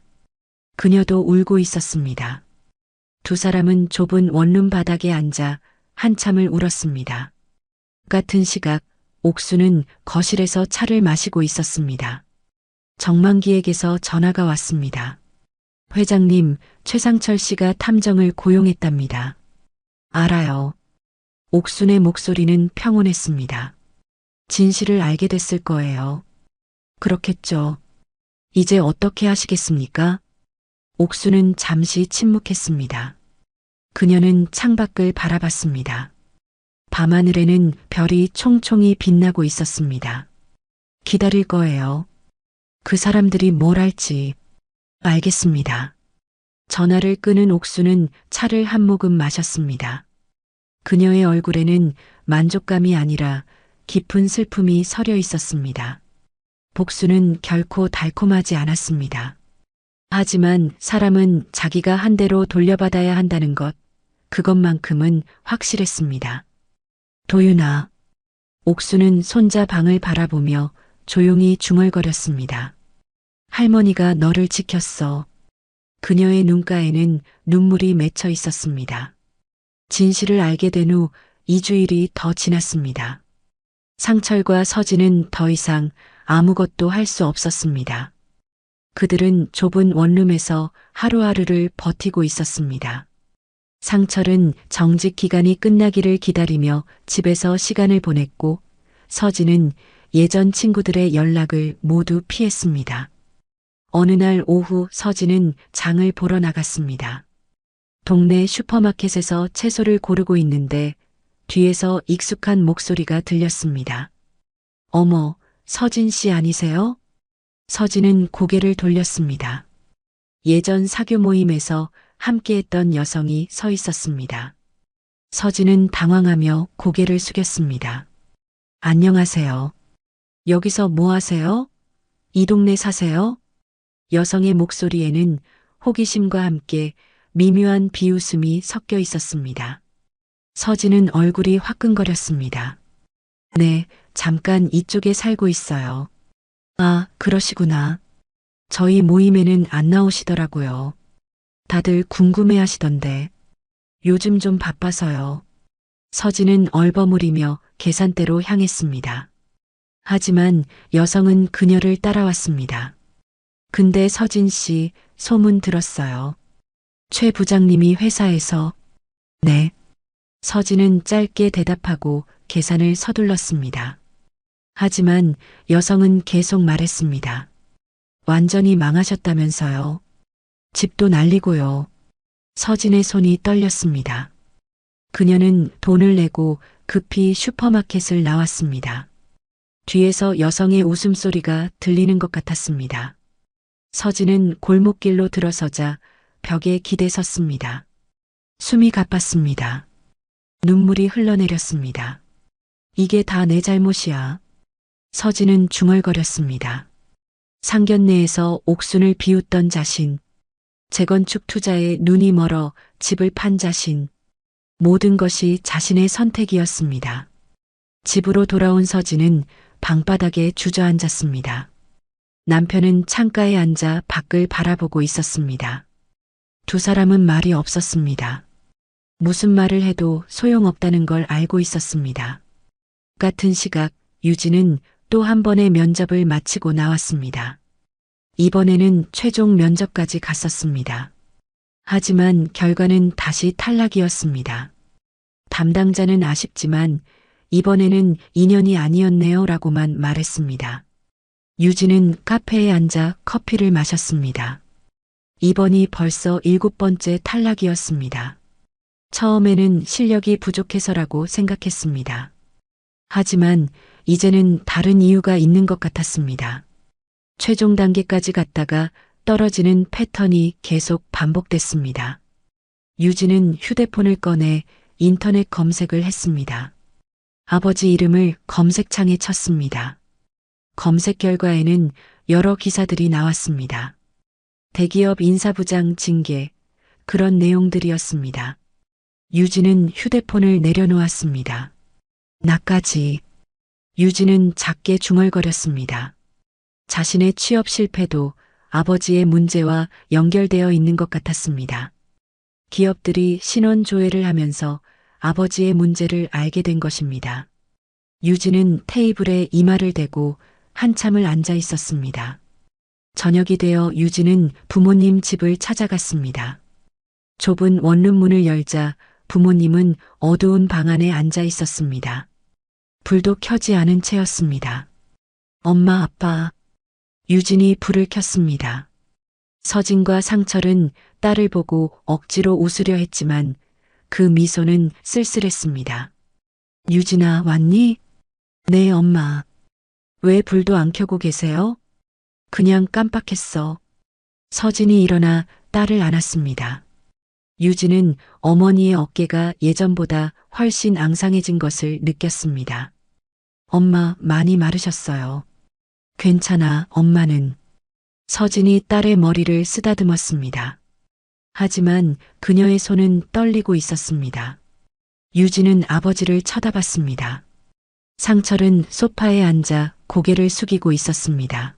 그녀도 울고 있었습니다. 두 사람은 좁은 원룸 바닥에 앉아 한참을 울었습니다. 같은 시각 옥수는 거실에서 차를 마시고 있었습니다. 정만기에게서 전화가 왔습니다. 회장님, 최상철 씨가 탐정을 고용했답니다. 알아요. 옥순의 목소리는 평온했습니다. 진실을 알게 됐을 거예요. 그렇겠죠. 이제 어떻게 하시겠습니까? 옥수는 잠시 침묵했습니다. 그녀는 창밖을 바라봤습니다. 밤하늘에는 별이 총총히 빛나고 있었습니다. 기다릴 거예요. 그 사람들이 뭘 할지. 알겠습니다. 전화를 끄는 옥수는 차를 한 모금 마셨습니다. 그녀의 얼굴에는 만족감이 아니라 깊은 슬픔이 서려 있었습니다. 복수는 결코 달콤하지 않았습니다. 하지만 사람은 자기가 한 대로 돌려받아야 한다는 것, 그것만큼은 확실했습니다. 도윤아. 옥수는 손자 방을 바라보며 조용히 중얼거렸습니다. 할머니가 너를 지켰어. 그녀의 눈가에는 눈물이 맺혀 있었습니다. 진실을 알게 된 후 2주일이 더 지났습니다. 상철과 서진은 더 이상 아무것도 할 수 없었습니다. 그들은 좁은 원룸에서 하루하루를 버티고 있었습니다. 상철은 정직 기간이 끝나기를 기다리며 집에서 시간을 보냈고, 서진은 예전 친구들의 연락을 모두 피했습니다. 어느 날 오후 서진은 장을 보러 나갔습니다. 동네 슈퍼마켓에서 채소를 고르고 있는데 뒤에서 익숙한 목소리가 들렸습니다. 어머, 서진 씨 아니세요? 서진은 고개를 돌렸습니다. 예전 사교 모임에서 함께했던 여성이 서 있었습니다. 서진은 당황하며 고개를 숙였습니다. 안녕하세요. 여기서 뭐 하세요? 이 동네 사세요? 여성의 목소리에는 호기심과 함께 미묘한 비웃음이 섞여 있었습니다. 서진은 얼굴이 화끈거렸습니다. 네, 잠깐 이쪽에 살고 있어요. 아, 그러시구나. 저희 모임에는 안 나오시더라고요. 다들 궁금해 하시던데. 요즘 좀 바빠서요. 서진은 얼버무리며 계산대로 향했습니다. 하지만 여성은 그녀를 따라왔습니다. 근데 서진 씨, 소문 들었어요. 최 부장님이 회사에서. 네. 서진은 짧게 대답하고 계산을 서둘렀습니다. 하지만 여성은 계속 말했습니다. 완전히 망하셨다면서요. 집도 날리고요. 서진의 손이 떨렸습니다. 그녀는 돈을 내고 급히 슈퍼마켓을 나왔습니다. 뒤에서 여성의 웃음소리가 들리는 것 같았습니다. 서진은 골목길로 들어서자 벽에 기대 섰습니다. 숨이 가빴습니다. 눈물이 흘러내렸습니다. 이게 다 내 잘못이야. 서진은 중얼거렸습니다. 상견례에서 옥순을 비웃던 자신, 재건축 투자에 눈이 멀어 집을 판 자신, 모든 것이 자신의 선택이었습니다. 집으로 돌아온 서진은 방바닥에 주저앉았습니다. 남편은 창가에 앉아 밖을 바라보고 있었습니다. 두 사람은 말이 없었습니다. 무슨 말을 해도 소용없다는 걸 알고 있었습니다. 같은 시각 유진은 또 한 번의 면접을 마치고 나왔습니다. 이번에는 최종 면접까지 갔었습니다. 하지만 결과는 다시 탈락이었습니다. 담당자는 아쉽지만 이번에는 인연이 아니었네요 라고만 말했습니다. 유진은 카페에 앉아 커피를 마셨습니다. 이번이 벌써 7번째 탈락이었습니다. 처음에는 실력이 부족해서라고 생각했습니다. 하지만 이제는 다른 이유가 있는 것 같았습니다. 최종 단계까지 갔다가 떨어지는 패턴이 계속 반복됐습니다. 유진은 휴대폰을 꺼내 인터넷 검색을 했습니다. 아버지 이름을 검색창에 쳤습니다. 검색 결과에는 여러 기사들이 나왔습니다. 대기업 인사부장 징계, 그런 내용들이었습니다. 유진은 휴대폰을 내려놓았습니다. 나까지. 유진은 작게 중얼거렸습니다. 자신의 취업 실패도 아버지의 문제와 연결되어 있는 것 같았습니다. 기업들이 신원 조회를 하면서 아버지의 문제를 알게 된 것입니다. 유진은 테이블에 이마를 대고 한참을 앉아 있었습니다. 저녁이 되어 유진은 부모님 집을 찾아갔습니다. 좁은 원룸 문을 열자 부모님은 어두운 방 안에 앉아 있었습니다. 불도 켜지 않은 채였습니다. 엄마, 아빠. 유진이 불을 켰습니다. 서진과 상철은 딸을 보고 억지로 웃으려 했지만 그 미소는 쓸쓸했습니다. 유진아, 왔니? 네, 엄마. 왜 불도 안 켜고 계세요? 그냥 깜빡했어. 서진이 일어나 딸을 안았습니다. 유진은 어머니의 어깨가 예전보다 훨씬 앙상해진 것을 느꼈습니다. 엄마, 많이 마르셨어요. 괜찮아, 엄마는. 서진이 딸의 머리를 쓰다듬었습니다. 하지만 그녀의 손은 떨리고 있었습니다. 유진은 아버지를 쳐다봤습니다. 상철은 소파에 앉아 고개를 숙이고 있었습니다.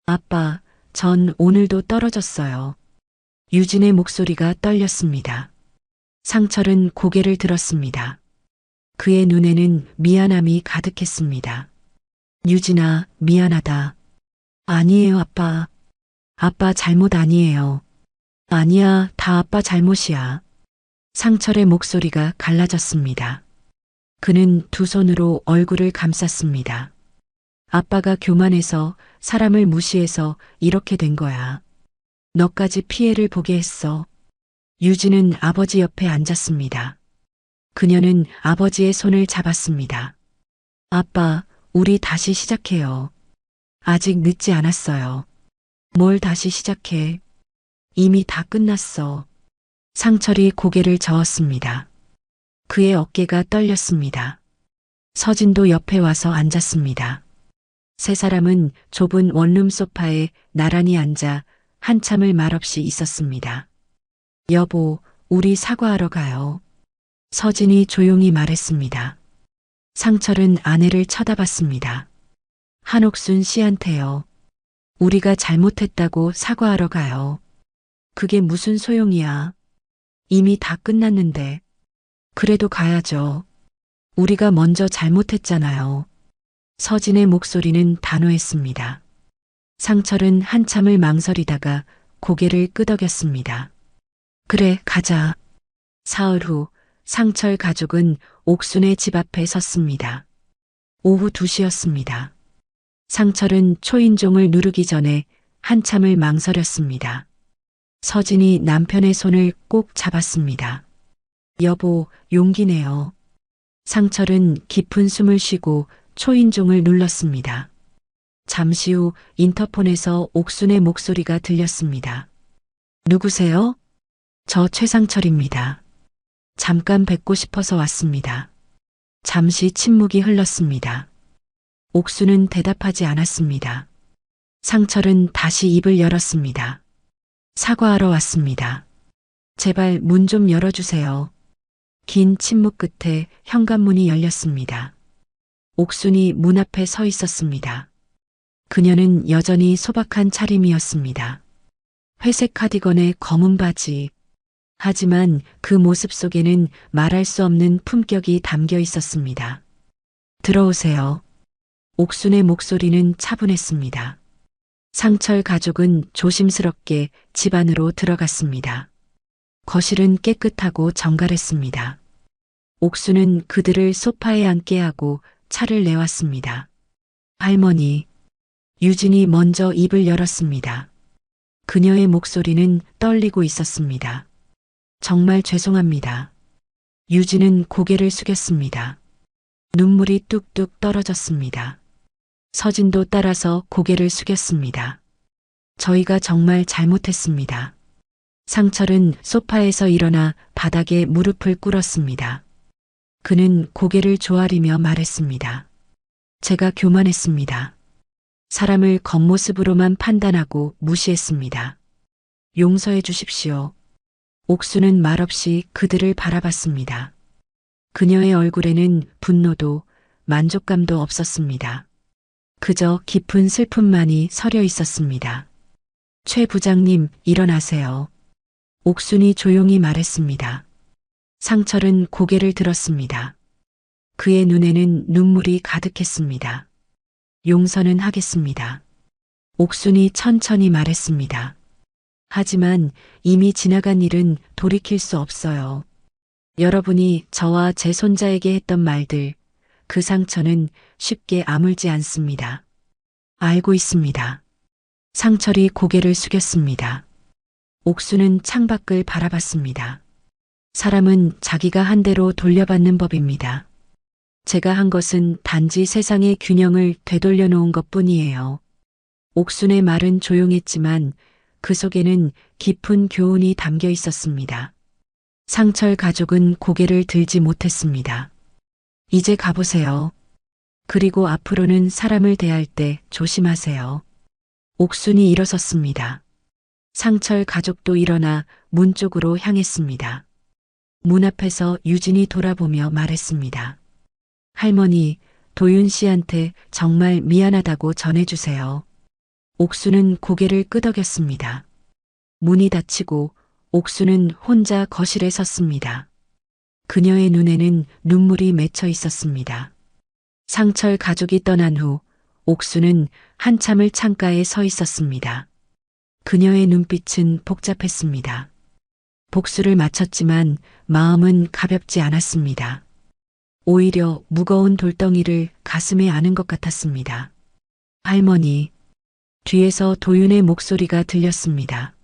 아빠, 전 오늘도 떨어졌어요. 유진의 목소리가 떨렸습니다. 상철은 고개를 들었습니다. 그의 눈에는 미안함이 가득했습니다. 유진아, 미안하다. 아니에요, 아빠. 아빠 잘못 아니에요. 아니야, 다 아빠 잘못이야. 상철의 목소리가 갈라졌습니다. 그는 두 손으로 얼굴을 감쌌습니다. 아빠가 교만해서 사람을 무시해서 이렇게 된 거야. 너까지 피해를 보게 했어. 유진은 아버지 옆에 앉았습니다. 그녀는 아버지의 손을 잡았습니다. 아빠, 우리 다시 시작해요. 아직 늦지 않았어요. 뭘 다시 시작해? 이미 다 끝났어. 상철이 고개를 저었습니다. 그의 어깨가 떨렸습니다. 서진도 옆에 와서 앉았습니다. 세 사람은 좁은 원룸 소파에 나란히 앉아 한참을 말없이 있었습니다. 여보, 우리 사과하러 가요. 서진이 조용히 말했습니다. 상철은 아내를 쳐다봤습니다. 한옥순 씨한테요. 우리가 잘못했다고 사과하러 가요. 그게 무슨 소용이야. 이미 다 끝났는데. 그래도 가야죠. 우리가 먼저 잘못했잖아요. 서진의 목소리는 단호했습니다. 상철은 한참을 망설이다가 고개를 끄덕였습니다. 그래, 가자. 사흘 후 상철 가족은 옥순의 집 앞에 섰습니다. 오후 2시였습니다. 상철은 초인종을 누르기 전에 한참을 망설였습니다. 서진이 남편의 손을 꼭 잡았습니다. 여보, 용기 내요. 상철은 깊은 숨을 쉬고 초인종을 눌렀습니다. 잠시 후 인터폰에서 옥순의 목소리가 들렸습니다. 누구세요? 저 최상철입니다. 잠깐 뵙고 싶어서 왔습니다. 잠시 침묵이 흘렀습니다. 옥순은 대답하지 않았습니다. 상철은 다시 입을 열었습니다. 사과하러 왔습니다. 제발 문 좀 열어주세요. 긴 침묵 끝에 현관문이 열렸습니다. 옥순이 문 앞에 서 있었습니다. 그녀는 여전히 소박한 차림이었습니다. 회색 카디건에 검은 바지. 하지만 그 모습 속에는 말할 수 없는 품격이 담겨 있었습니다. 들어오세요. 옥순의 목소리는 차분했습니다. 상철 가족은 조심스럽게 집 안으로 들어갔습니다. 거실은 깨끗하고 정갈했습니다. 옥수는 그들을 소파에 앉게 하고 차를 내왔습니다. 할머니. 유진이 먼저 입을 열었습니다. 그녀의 목소리는 떨리고 있었습니다. 정말 죄송합니다. 유진은 고개를 숙였습니다. 눈물이 뚝뚝 떨어졌습니다. 서진도 따라서 고개를 숙였습니다. 저희가 정말 잘못했습니다. 상철은 소파에서 일어나 바닥에 무릎을 꿇었습니다. 그는 고개를 조아리며 말했습니다. 제가 교만했습니다. 사람을 겉모습으로만 판단하고 무시했습니다. 용서해 주십시오. 옥수는 말없이 그들을 바라봤습니다. 그녀의 얼굴에는 분노도 만족감도 없었습니다. 그저 깊은 슬픔만이 서려 있었습니다. 최 부장님, 일어나세요. 옥순이 조용히 말했습니다. 상철은 고개를 들었습니다. 그의 눈에는 눈물이 가득했습니다. 용서는 하겠습니다. 옥순이 천천히 말했습니다. 하지만 이미 지나간 일은 돌이킬 수 없어요. 여러분이 저와 제 손자에게 했던 말들, 그 상처는 쉽게 아물지 않습니다. 알고 있습니다. 상철이 고개를 숙였습니다. 옥수는 창밖을 바라봤습니다. 사람은 자기가 한 대로 돌려받는 법입니다. 제가 한 것은 단지 세상의 균형을 되돌려 놓은 것 뿐이에요. 옥순의 말은 조용했지만 그 속에는 깊은 교훈이 담겨 있었습니다. 상철 가족은 고개를 들지 못했습니다. 이제 가보세요. 그리고 앞으로는 사람을 대할 때 조심하세요. 옥순이 일어섰습니다. 상철 가족도 일어나 문 쪽으로 향했습니다. 문 앞에서 유진이 돌아보며 말했습니다. 할머니, 도윤 씨한테 정말 미안하다고 전해주세요. 옥수는 고개를 끄덕였습니다. 문이 닫히고 옥수는 혼자 거실에 섰습니다. 그녀의 눈에는 눈물이 맺혀 있었습니다. 상철 가족이 떠난 후 옥수는 한참을 창가에 서 있었습니다. 그녀의 눈빛은 복잡했습니다. 복수를 마쳤지만 마음은 가볍지 않았습니다. 오히려 무거운 돌덩이를 가슴에 안은 것 같았습니다. 할머니, 뒤에서 도윤의 목소리가 들렸습니다.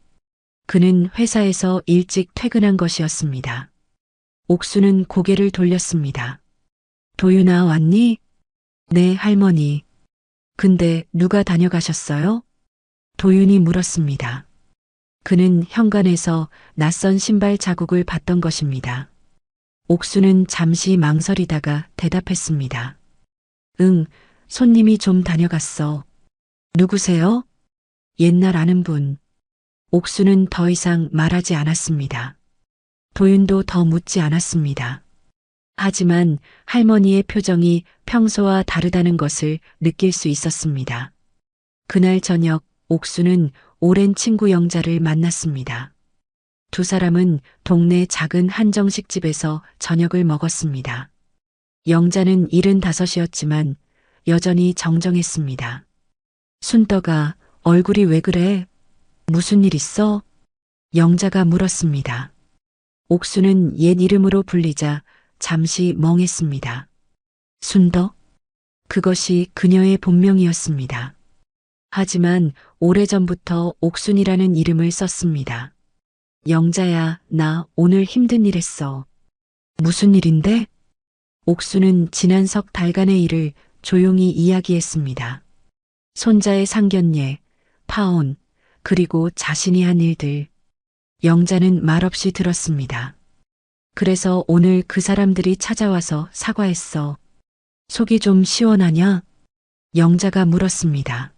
그는 회사에서 일찍 퇴근한 것이었습니다. 옥수는 고개를 돌렸습니다. 도윤아, 왔니? 네, 할머니. 근데 누가 다녀가셨어요? 도윤이 물었습니다. 그는 현관에서 낯선 신발 자국을 봤던 것입니다. 옥수는 잠시 망설이다가 대답했습니다. 응, 손님이 좀 다녀갔어. 누구세요? 옛날 아는 분. 옥수는 더 이상 말하지 않았습니다. 도윤도 더 묻지 않았습니다. 하지만 할머니의 표정이 평소와 다르다는 것을 느낄 수 있었습니다. 그날 저녁 옥수는 오랜 친구 영자를 만났습니다. 두 사람은 동네 작은 한정식 집에서 저녁을 먹었습니다. 영자는 75이었지만 여전히 정정했습니다. 순떡아, 얼굴이 왜 그래? 무슨 일 있어? 영자가 물었습니다. 옥수는 옛 이름으로 불리자 잠시 멍했습니다. 순덕? 그것이 그녀의 본명이었습니다. 하지만 오래전부터 옥순이라는 이름을 썼습니다. 영자야, 나 오늘 힘든 일 했어. 무슨 일인데? 옥수는 지난 석 달간의 일을 조용히 이야기했습니다. 손자의 상견례, 파혼, 그리고 자신이 한 일들. 영자는 말없이 들었습니다. 그래서 오늘 그 사람들이 찾아와서 사과했어. 속이 좀 시원하냐? 영자가 물었습니다.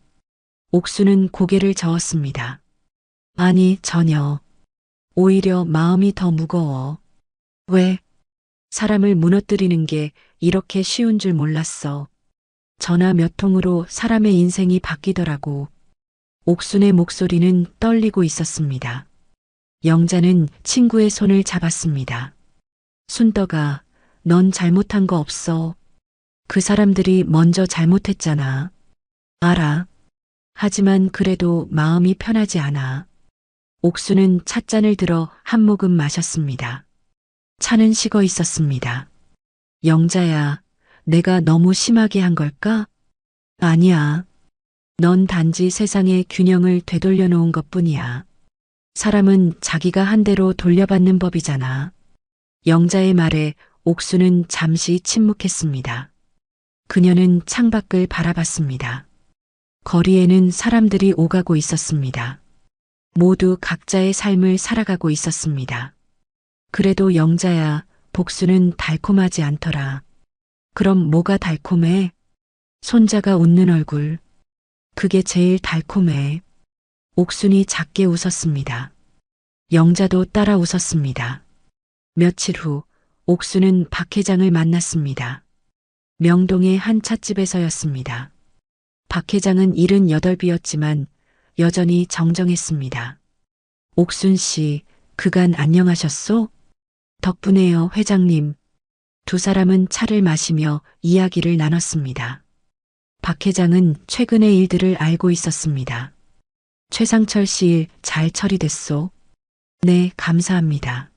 옥수는 고개를 저었습니다. 아니, 전혀. 오히려 마음이 더 무거워. 왜? 사람을 무너뜨리는 게 이렇게 쉬운 줄 몰랐어. 전화 몇 통으로 사람의 인생이 바뀌더라고. 옥순의 목소리는 떨리고 있었습니다. 영자는 친구의 손을 잡았습니다. 순떡아, 넌 잘못한 거 없어. 그 사람들이 먼저 잘못했잖아. 알아. 하지만 그래도 마음이 편하지 않아. 옥수는 찻잔을 들어 한 모금 마셨습니다. 차는 식어 있었습니다. 영자야, 내가 너무 심하게 한 걸까? 아니야. 넌 단지 세상의 균형을 되돌려 놓은 것뿐이야. 사람은 자기가 한 대로 돌려받는 법이잖아. 영자의 말에 옥수는 잠시 침묵했습니다. 그녀는 창밖을 바라봤습니다. 거리에는 사람들이 오가고 있었습니다. 모두 각자의 삶을 살아가고 있었습니다. 그래도 영자야, 복수는 달콤하지 않더라. 그럼 뭐가 달콤해? 손자가 웃는 얼굴. 그게 제일 달콤해. 옥순이 작게 웃었습니다. 영자도 따라 웃었습니다. 며칠 후 옥수는 박 회장을 만났습니다. 명동의 한 찻집에서였습니다. 박 회장은 78이었지만 여전히 정정했습니다. 옥순 씨, 그간 안녕하셨소? 덕분에요, 회장님. 두 사람은 차를 마시며 이야기를 나눴습니다. 박 회장은 최근의 일들을 알고 있었습니다. 최상철 씨 일 잘 처리됐소? 네, 감사합니다.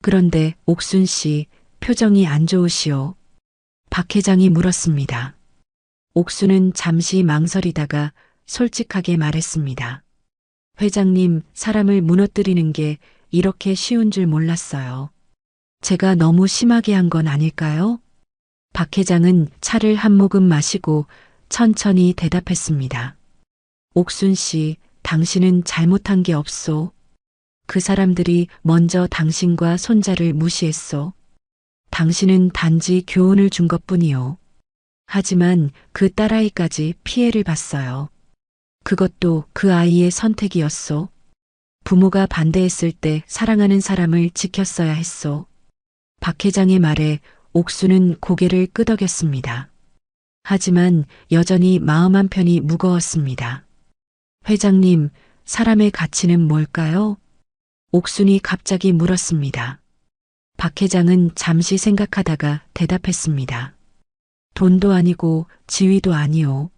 그런데 옥순 씨 표정이 안 좋으시오. 박 회장이 물었습니다. 옥순은 잠시 망설이다가 솔직하게 말했습니다. 회장님, 사람을 무너뜨리는 게 이렇게 쉬운 줄 몰랐어요. 제가 너무 심하게 한 건 아닐까요? 박 회장은 차를 한 모금 마시고 천천히 대답했습니다. 옥순 씨, 당신은 잘못한 게 없소. 그 사람들이 먼저 당신과 손자를 무시했소. 당신은 단지 교훈을 준 것뿐이요. 하지만 그 딸아이까지 피해를 봤어요. 그것도 그 아이의 선택이었소. 부모가 반대했을 때 사랑하는 사람을 지켰어야 했소. 박 회장의 말에 옥수는 고개를 끄덕였습니다. 하지만 여전히 마음 한편이 무거웠습니다. 회장님, 사람의 가치는 뭘까요? 옥순이 갑자기 물었습니다. 박 회장은 잠시 생각하다가 대답했습니다. 돈도 아니고 지위도 아니오.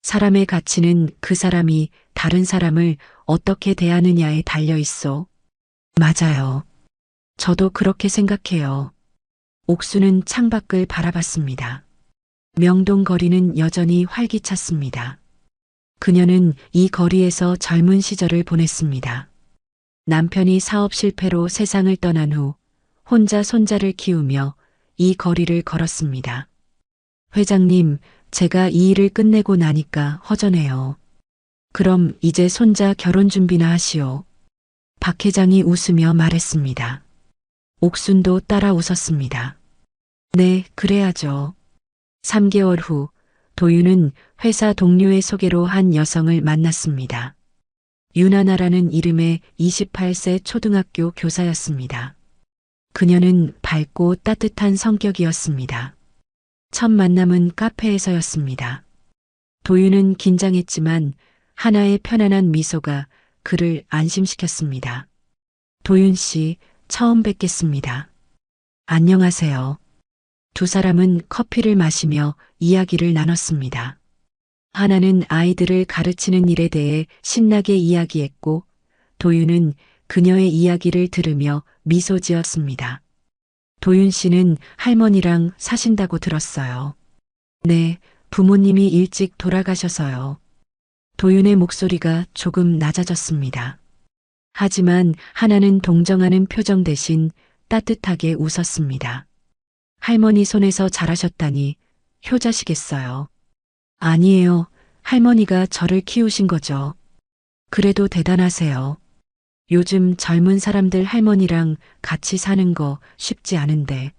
사람의 가치는 그 사람이 다른 사람을 어떻게 대하느냐에 달려 있어. 맞아요. 저도 그렇게 생각해요. 옥수는 창밖을 바라봤습니다. 명동 거리는 여전히 활기찼습니다. 그녀는 이 거리에서 젊은 시절을 보냈습니다. 남편이 사업 실패로 세상을 떠난 후 혼자 손자를 키우며 이 거리를 걸었습니다. 회장님, 제가 이 일을 끝내고 나니까 허전해요. 그럼 이제 손자 결혼 준비나 하시오. 박 회장이 웃으며 말했습니다. 옥순도 따라 웃었습니다. 네, 그래야죠. 3개월 후 도윤은 회사 동료의 소개로 한 여성을 만났습니다. 윤하나라는 이름의 28세 초등학교 교사였습니다. 그녀는 밝고 따뜻한 성격이었습니다. 첫 만남은 카페에서였습니다. 도윤은 긴장했지만 하나의 편안한 미소가 그를 안심시켰습니다. 도윤 씨, 처음 뵙겠습니다. 안녕하세요. 두 사람은 커피를 마시며 이야기를 나눴습니다. 하나는 아이들을 가르치는 일에 대해 신나게 이야기했고, 도윤은 그녀의 이야기를 들으며 미소 지었습니다. 도윤 씨는 할머니랑 사신다고 들었어요. 네, 부모님이 일찍 돌아가셔서요. 도윤의 목소리가 조금 낮아졌습니다. 하지만 하나는 동정하는 표정 대신 따뜻하게 웃었습니다. 할머니 손에서 자라셨다니 효자시겠어요. 아니에요. 할머니가 저를 키우신 거죠. 그래도 대단하세요. 요즘 젊은 사람들 할머니랑 같이 사는 거 쉽지 않은데.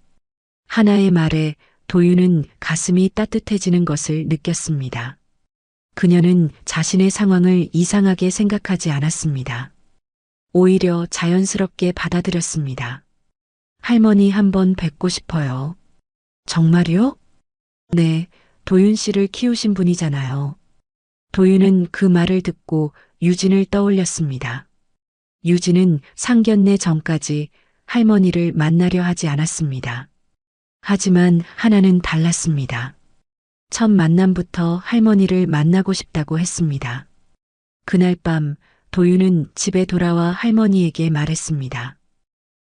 하나의 말에 도윤은 가슴이 따뜻해지는 것을 느꼈습니다. 그녀는 자신의 상황을 이상하게 생각하지 않았습니다. 오히려 자연스럽게 받아들였습니다. 할머니 한번 뵙고 싶어요. 정말요? 네, 도윤 씨를 키우신 분이잖아요. 도윤은 그 말을 듣고 유진을 떠올렸습니다. 유진은 상견례 전까지 할머니를 만나려 하지 않았습니다. 하지만 하나는 달랐습니다. 첫 만남부터 할머니를 만나고 싶다고 했습니다. 그날 밤 도윤은 집에 돌아와 할머니에게 말했습니다.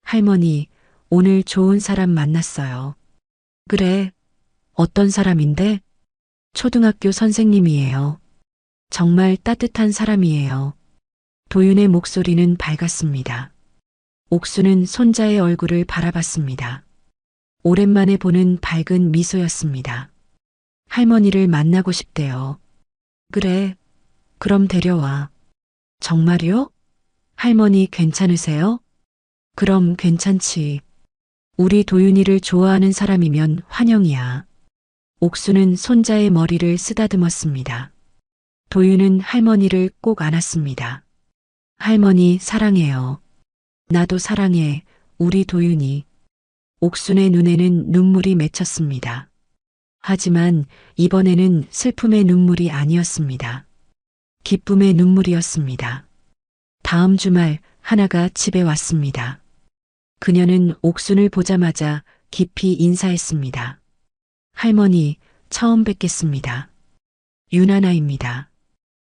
할머니, 오늘 좋은 사람 만났어요. 그래, 어떤 사람인데? 초등학교 선생님이에요. 정말 따뜻한 사람이에요. 도윤의 목소리는 밝았습니다. 옥수는 손자의 얼굴을 바라봤습니다. 오랜만에 보는 밝은 미소였습니다. 할머니를 만나고 싶대요. 그래, 그럼 데려와. 정말요? 할머니 괜찮으세요? 그럼 괜찮지. 우리 도윤이를 좋아하는 사람이면 환영이야. 옥수는 손자의 머리를 쓰다듬었습니다. 도윤은 할머니를 꼭 안았습니다. 할머니 사랑해요. 나도 사랑해, 우리 도윤이. 옥순의 눈에는 눈물이 맺혔습니다. 하지만 이번에는 슬픔의 눈물이 아니었습니다. 기쁨의 눈물이었습니다. 다음 주말 하나가 집에 왔습니다. 그녀는 옥순을 보자마자 깊이 인사했습니다. 할머니, 처음 뵙겠습니다. 윤하나입니다.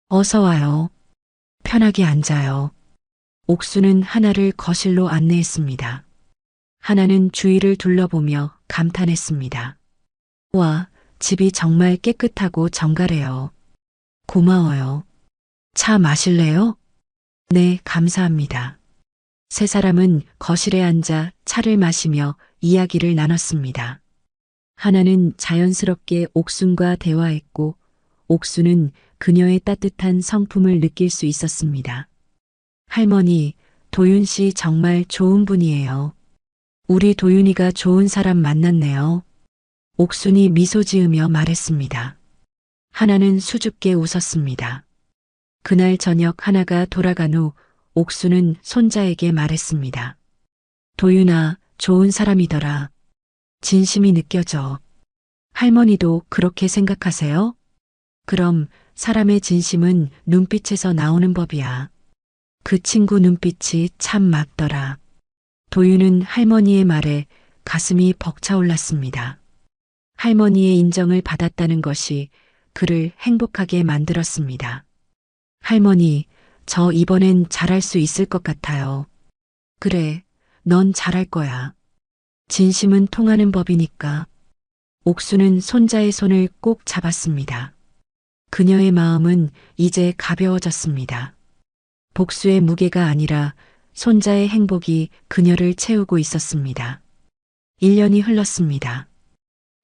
어서 와요. 편하게 앉아요. 옥수는 하나를 거실로 안내했습니다. 하나는 주위를 둘러보며 감탄했습니다. 와, 집이 정말 깨끗하고 정갈해요. 고마워요. 차 마실래요? 네, 감사합니다. 세 사람은 거실에 앉아 차를 마시며 이야기를 나눴습니다. 하나는 자연스럽게 옥순과 대화했고, 옥수는 그녀의 따뜻한 성품을 느낄 수 있었습니다. 할머니, 도윤 씨 정말 좋은 분이에요. 우리 도윤이가 좋은 사람 만났네요. 옥순이 미소 지으며 말했습니다. 하나는 수줍게 웃었습니다. 그날 저녁 하나가 돌아간 후 옥수는 손자에게 말했습니다. 도윤아, 좋은 사람이더라. 진심이 느껴져. 할머니도 그렇게 생각하세요? 그럼 사람의 진심은 눈빛에서 나오는 법이야. 그 친구 눈빛이 참 맞더라. 도윤은 할머니의 말에 가슴이 벅차올랐습니다. 할머니의 인정을 받았다는 것이 그를 행복하게 만들었습니다. 할머니, 저 이번엔 잘할 수 있을 것 같아요. 그래, 넌 잘할 거야. 진심은 통하는 법이니까. 옥수는 손자의 손을 꼭 잡았습니다. 그녀의 마음은 이제 가벼워졌습니다. 복수의 무게가 아니라 손자의 행복이 그녀를 채우고 있었습니다. 1년이 흘렀습니다.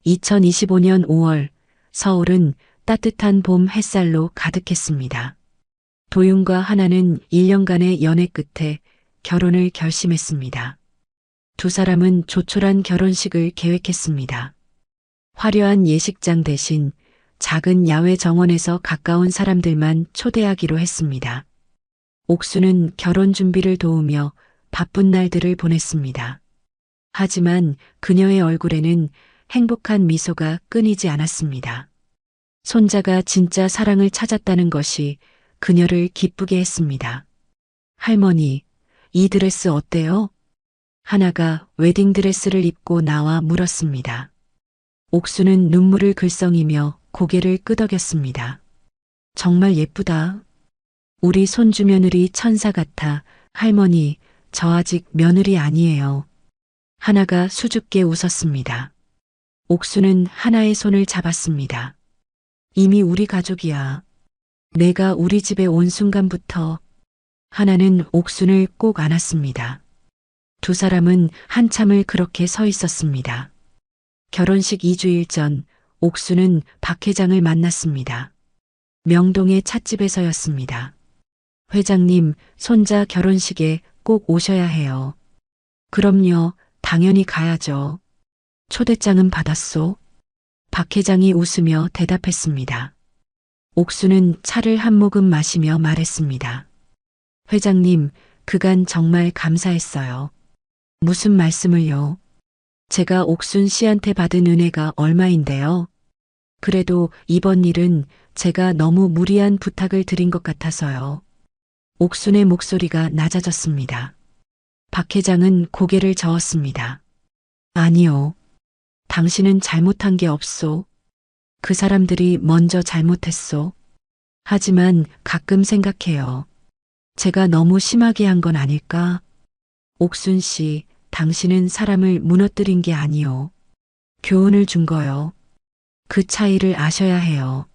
2025년 5월 서울은 따뜻한 봄 햇살로 가득했습니다. 도윤과 하나는 1년간의 연애 끝에 결혼을 결심했습니다. 두 사람은 조촐한 결혼식을 계획했습니다. 화려한 예식장 대신 작은 야외 정원에서 가까운 사람들만 초대하기로 했습니다. 옥수는 결혼 준비를 도우며 바쁜 날들을 보냈습니다. 하지만 그녀의 얼굴에는 행복한 미소가 끊이지 않았습니다. 손자가 진짜 사랑을 찾았다는 것이 그녀를 기쁘게 했습니다. 할머니, 이 드레스 어때요? 하나가 웨딩드레스를 입고 나와 물었습니다. 옥수는 눈물을 글썽이며 고개를 끄덕였습니다. 정말 예쁘다. 우리 손주 며느리 천사 같아. 할머니, 저 아직 며느리 아니에요. 하나가 수줍게 웃었습니다. 옥수는 하나의 손을 잡았습니다. 이미 우리 가족이야. 내가 우리 집에 온 순간부터. 하나는 옥순을 꼭 안았습니다. 두 사람은 한참을 그렇게 서 있었습니다. 결혼식 2주일 전 옥수는 박 회장을 만났습니다. 명동의 찻집에서였습니다. 회장님, 손자 결혼식에 꼭 오셔야 해요. 그럼요, 당연히 가야죠. 초대장은 받았소? 박 회장이 웃으며 대답했습니다. 옥수는 차를 한 모금 마시며 말했습니다. 회장님, 그간 정말 감사했어요. 무슨 말씀을요? 제가 옥순 씨한테 받은 은혜가 얼마인데요. 그래도 이번 일은 제가 너무 무리한 부탁을 드린 것 같아서요. 옥순의 목소리가 낮아졌습니다. 박 회장은 고개를 저었습니다. 아니요. 당신은 잘못한 게 없소. 그 사람들이 먼저 잘못했소. 하지만 가끔 생각해요. 제가 너무 심하게 한 건 아닐까? 옥순 씨, 당신은 사람을 무너뜨린 게 아니요. 교훈을 준 거요. 그 차이를 아셔야 해요.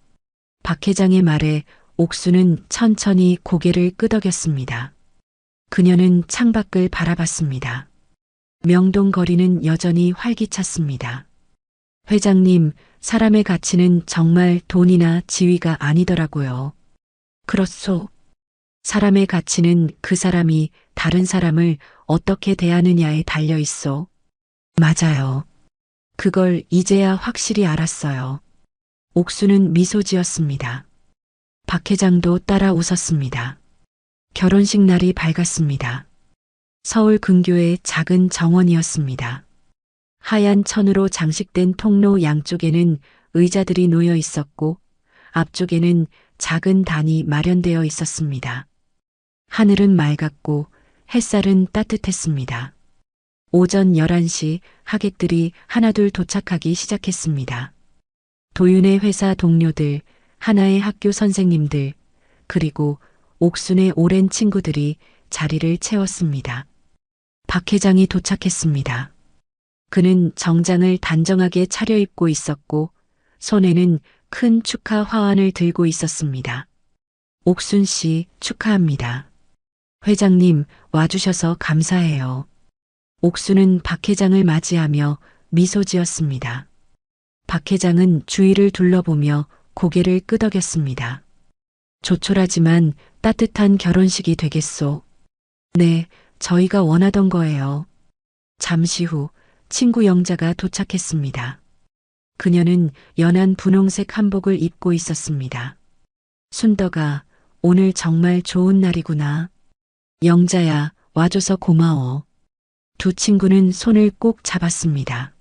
박 회장의 말에 옥수는 천천히 고개를 끄덕였습니다. 그녀는 창밖을 바라봤습니다. 명동 거리는 여전히 활기찼습니다. 회장님, 사람의 가치는 정말 돈이나 지위가 아니더라고요. 그렇소. 사람의 가치는 그 사람이 다른 사람을 어떻게 대하느냐에 달려 있어. 맞아요. 그걸 이제야 확실히 알았어요. 옥수는 미소 지었습니다. 박 회장도 따라 웃었습니다. 결혼식 날이 밝았습니다. 서울 근교의 작은 정원이었습니다. 하얀 천으로 장식된 통로 양쪽에는 의자들이 놓여 있었고 앞쪽에는 작은 단이 마련되어 있었습니다. 하늘은 맑았고 햇살은 따뜻했습니다. 오전 11시 하객들이 하나둘 도착하기 시작했습니다. 도윤의 회사 동료들, 하나의 학교 선생님들, 그리고 옥순의 오랜 친구들이 자리를 채웠습니다. 박 회장이 도착했습니다. 그는 정장을 단정하게 차려입고 있었고 손에는 큰 축하 화환을 들고 있었습니다. 옥순 씨 축하합니다. 회장님 와주셔서 감사해요. 옥순은 박 회장을 맞이하며 미소 지었습니다. 박 회장은 주위를 둘러보며 고개를 끄덕였습니다. 조촐하지만 따뜻한 결혼식이 되겠소. 네, 저희가 원하던 거예요. 잠시 후 친구 영자가 도착했습니다. 그녀는 연한 분홍색 한복을 입고 있었습니다. 순덕아, 오늘 정말 좋은 날이구나. 영자야, 와줘서 고마워. 두 친구는 손을 꼭 잡았습니다.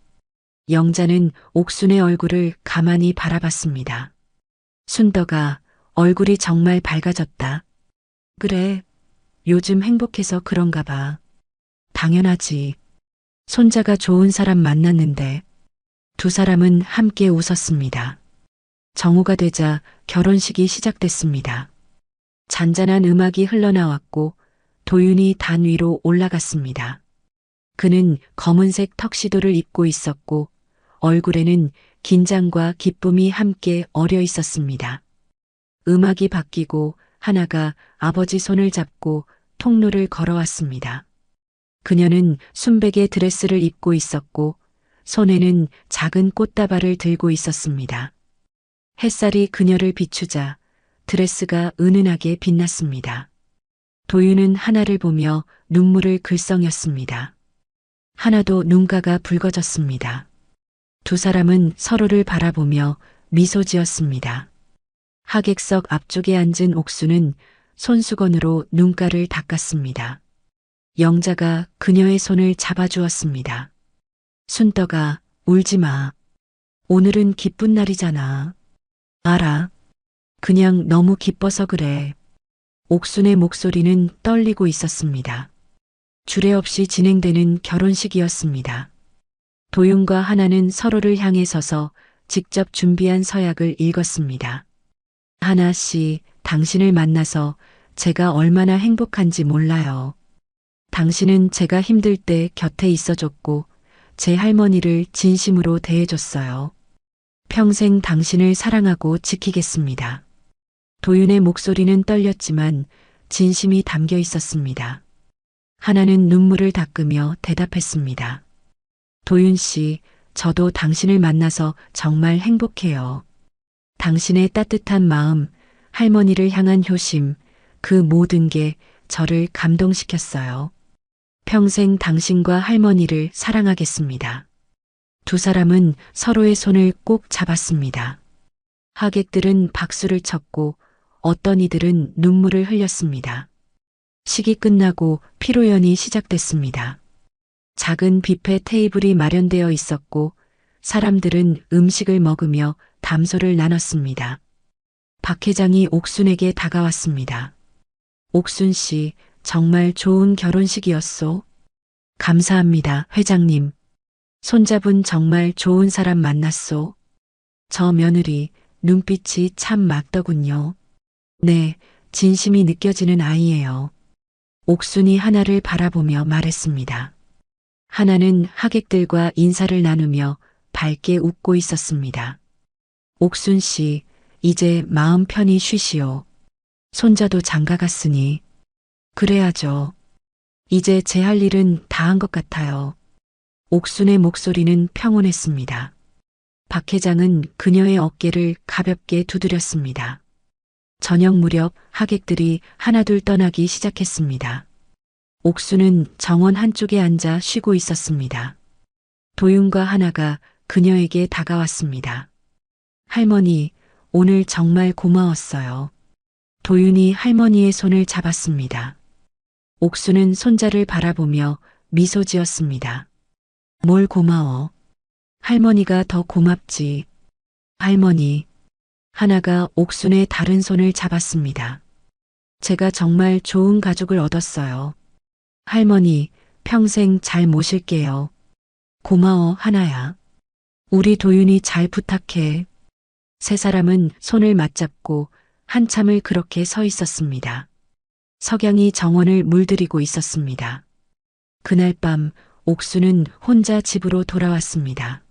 영자는 옥순의 얼굴을 가만히 바라봤습니다. 순덕아, 얼굴이 정말 밝아졌다. 그래, 요즘 행복해서 그런가 봐. 당연하지. 손자가 좋은 사람 만났는데. 두 사람은 함께 웃었습니다. 정오가 되자 결혼식이 시작됐습니다. 잔잔한 음악이 흘러나왔고 도윤이 단 위로 올라갔습니다. 그는 검은색 턱시도를 입고 있었고 얼굴에는 긴장과 기쁨이 함께 어려 있었습니다. 음악이 바뀌고 하나가 아버지 손을 잡고 통로를 걸어왔습니다. 그녀는 순백의 드레스를 입고 있었고 손에는 작은 꽃다발을 들고 있었습니다. 햇살이 그녀를 비추자 드레스가 은은하게 빛났습니다. 도윤은 하나를 보며 눈물을 글썽였습니다. 하나도 눈가가 붉어졌습니다. 두 사람은 서로를 바라보며 미소 지었습니다. 하객석 앞쪽에 앉은 옥수는 손수건으로 눈가를 닦았습니다. 영자가 그녀의 손을 잡아주었습니다. 순덕아, 울지 마. 오늘은 기쁜 날이잖아. 알아. 그냥 너무 기뻐서 그래. 옥순의 목소리는 떨리고 있었습니다. 주례없이 진행되는 결혼식이었습니다. 도윤과 하나는 서로를 향해 서서 직접 준비한 서약을 읽었습니다. 하나 씨, 당신을 만나서 제가 얼마나 행복한지 몰라요. 당신은 제가 힘들 때 곁에 있어줬고 제 할머니를 진심으로 대해줬어요. 평생 당신을 사랑하고 지키겠습니다. 도윤의 목소리는 떨렸지만 진심이 담겨 있었습니다. 하나는 눈물을 닦으며 대답했습니다. 도윤 씨, 저도 당신을 만나서 정말 행복해요. 당신의 따뜻한 마음, 할머니를 향한 효심, 그 모든 게 저를 감동시켰어요. 평생 당신과 할머니를 사랑하겠습니다. 두 사람은 서로의 손을 꼭 잡았습니다. 하객들은 박수를 쳤고 어떤 이들은 눈물을 흘렸습니다. 식이 끝나고 피로연이 시작됐습니다. 작은 뷔페 테이블이 마련되어 있었고 사람들은 음식을 먹으며 담소를 나눴습니다. 박 회장이 옥순에게 다가왔습니다. 옥순 씨, 정말 좋은 결혼식이었소. 감사합니다, 회장님. 손잡은 정말 좋은 사람 만났소. 저 며느리 눈빛이 참 맑더군요. 네, 진심이 느껴지는 아이예요. 옥순이 하나를 바라보며 말했습니다. 하나는 하객들과 인사를 나누며 밝게 웃고 있었습니다. 옥순 씨, 이제 마음 편히 쉬시오. 손자도 장가갔으니. 그래야죠. 이제 제 할 일은 다 한 것 같아요. 옥순의 목소리는 평온했습니다. 박 회장은 그녀의 어깨를 가볍게 두드렸습니다. 저녁 무렵 하객들이 하나둘 떠나기 시작했습니다. 옥순은 정원 한쪽에 앉아 쉬고 있었습니다. 도윤과 하나가 그녀에게 다가왔습니다. 할머니, 오늘 정말 고마웠어요. 도윤이 할머니의 손을 잡았습니다. 옥순은 손자를 바라보며 미소 지었습니다. 뭘 고마워? 할머니가 더 고맙지. 할머니. 하나가 옥순의 다른 손을 잡았습니다. 제가 정말 좋은 가족을 얻었어요. 할머니, 평생 잘 모실게요. 고마워, 하나야. 우리 도윤이 잘 부탁해. 세 사람은 손을 맞잡고 한참을 그렇게 서 있었습니다. 석양이 정원을 물들이고 있었습니다. 그날 밤 옥수는 혼자 집으로 돌아왔습니다.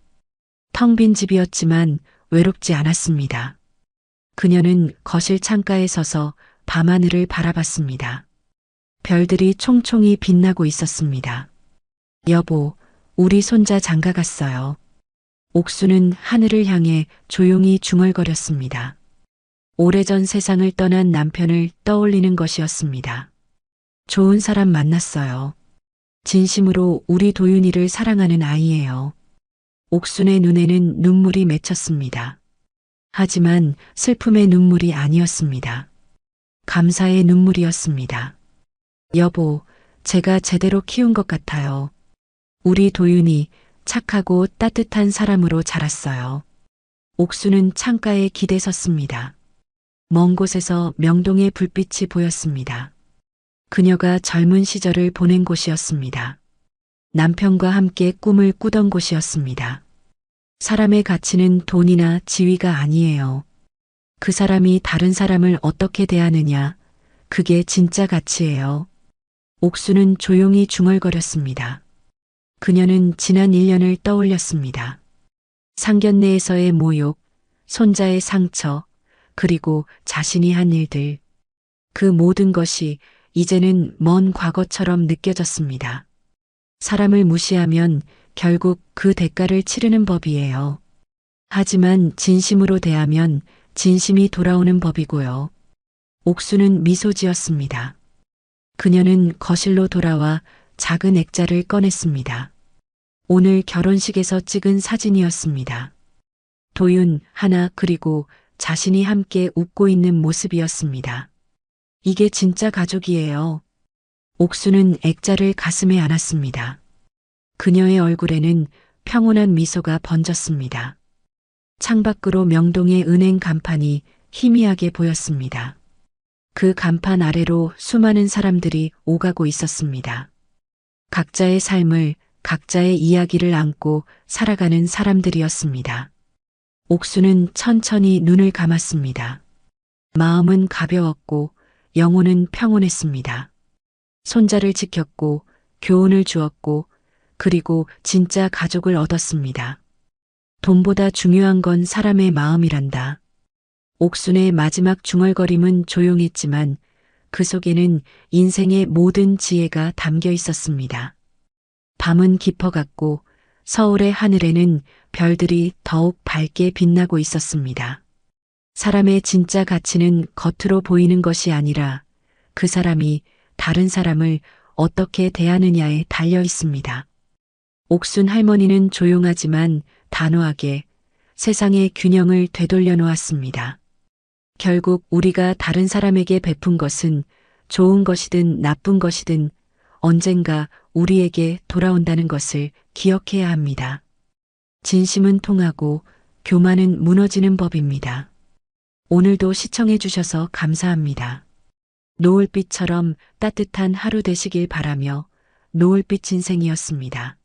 텅 빈 집이었지만 외롭지 않았습니다. 그녀는 거실 창가에 서서 밤하늘을 바라봤습니다. 별들이 총총히 빛나고 있었습니다. 여보, 우리 손자 장가 갔어요. 옥수는 하늘을 향해 조용히 중얼거렸습니다. 오래전 세상을 떠난 남편을 떠올리는 것이었습니다. 좋은 사람 만났어요. 진심으로 우리 도윤이를 사랑하는 아이예요. 옥순의 눈에는 눈물이 맺혔습니다. 하지만 슬픔의 눈물이 아니었습니다. 감사의 눈물이었습니다. 여보, 제가 제대로 키운 것 같아요. 우리 도윤이 착하고 따뜻한 사람으로 자랐어요. 옥수는 창가에 기대 섰습니다. 먼 곳에서 명동의 불빛이 보였습니다. 그녀가 젊은 시절을 보낸 곳이었습니다. 남편과 함께 꿈을 꾸던 곳이었습니다. 사람의 가치는 돈이나 지위가 아니에요. 그 사람이 다른 사람을 어떻게 대하느냐, 그게 진짜 가치예요. 옥수는 조용히 중얼거렸습니다. 그녀는 지난 1년을 떠올렸습니다. 상견례에서의 모욕, 손자의 상처, 그리고 자신이 한 일들. 그 모든 것이 이제는 먼 과거처럼 느껴졌습니다. 사람을 무시하면 결국 그 대가를 치르는 법이에요. 하지만 진심으로 대하면 진심이 돌아오는 법이고요. 옥수는 미소 지었습니다. 그녀는 거실로 돌아와 작은 액자를 꺼냈습니다. 오늘 결혼식에서 찍은 사진이었습니다. 도윤, 하나, 그리고 자신이 함께 웃고 있는 모습이었습니다. 이게 진짜 가족이에요. 옥수는 액자를 가슴에 안았습니다. 그녀의 얼굴에는 평온한 미소가 번졌습니다. 창밖으로 명동의 은행 간판이 희미하게 보였습니다. 그 간판 아래로 수많은 사람들이 오가고 있었습니다. 각자의 삶을, 각자의 이야기를 안고 살아가는 사람들이었습니다. 옥수는 천천히 눈을 감았습니다. 마음은 가벼웠고 영혼은 평온했습니다. 손자를 지켰고 교훈을 주었고 그리고 진짜 가족을 얻었습니다. 돈보다 중요한 건 사람의 마음이란다. 옥순의 마지막 중얼거림은 조용했지만 그 속에는 인생의 모든 지혜가 담겨 있었습니다. 밤은 깊어갔고 서울의 하늘에는 별들이 더욱 밝게 빛나고 있었습니다. 사람의 진짜 가치는 겉으로 보이는 것이 아니라 그 사람이 다른 사람을 어떻게 대하느냐에 달려 있습니다. 옥순 할머니는 조용하지만 단호하게 세상의 균형을 되돌려 놓았습니다. 결국 우리가 다른 사람에게 베푼 것은 좋은 것이든 나쁜 것이든 언젠가 우리에게 돌아온다는 것을 기억해야 합니다. 진심은 통하고 교만은 무너지는 법입니다. 오늘도 시청해 주셔서 감사합니다. 노을빛처럼 따뜻한 하루 되시길 바라며 노을빛 인생이었습니다.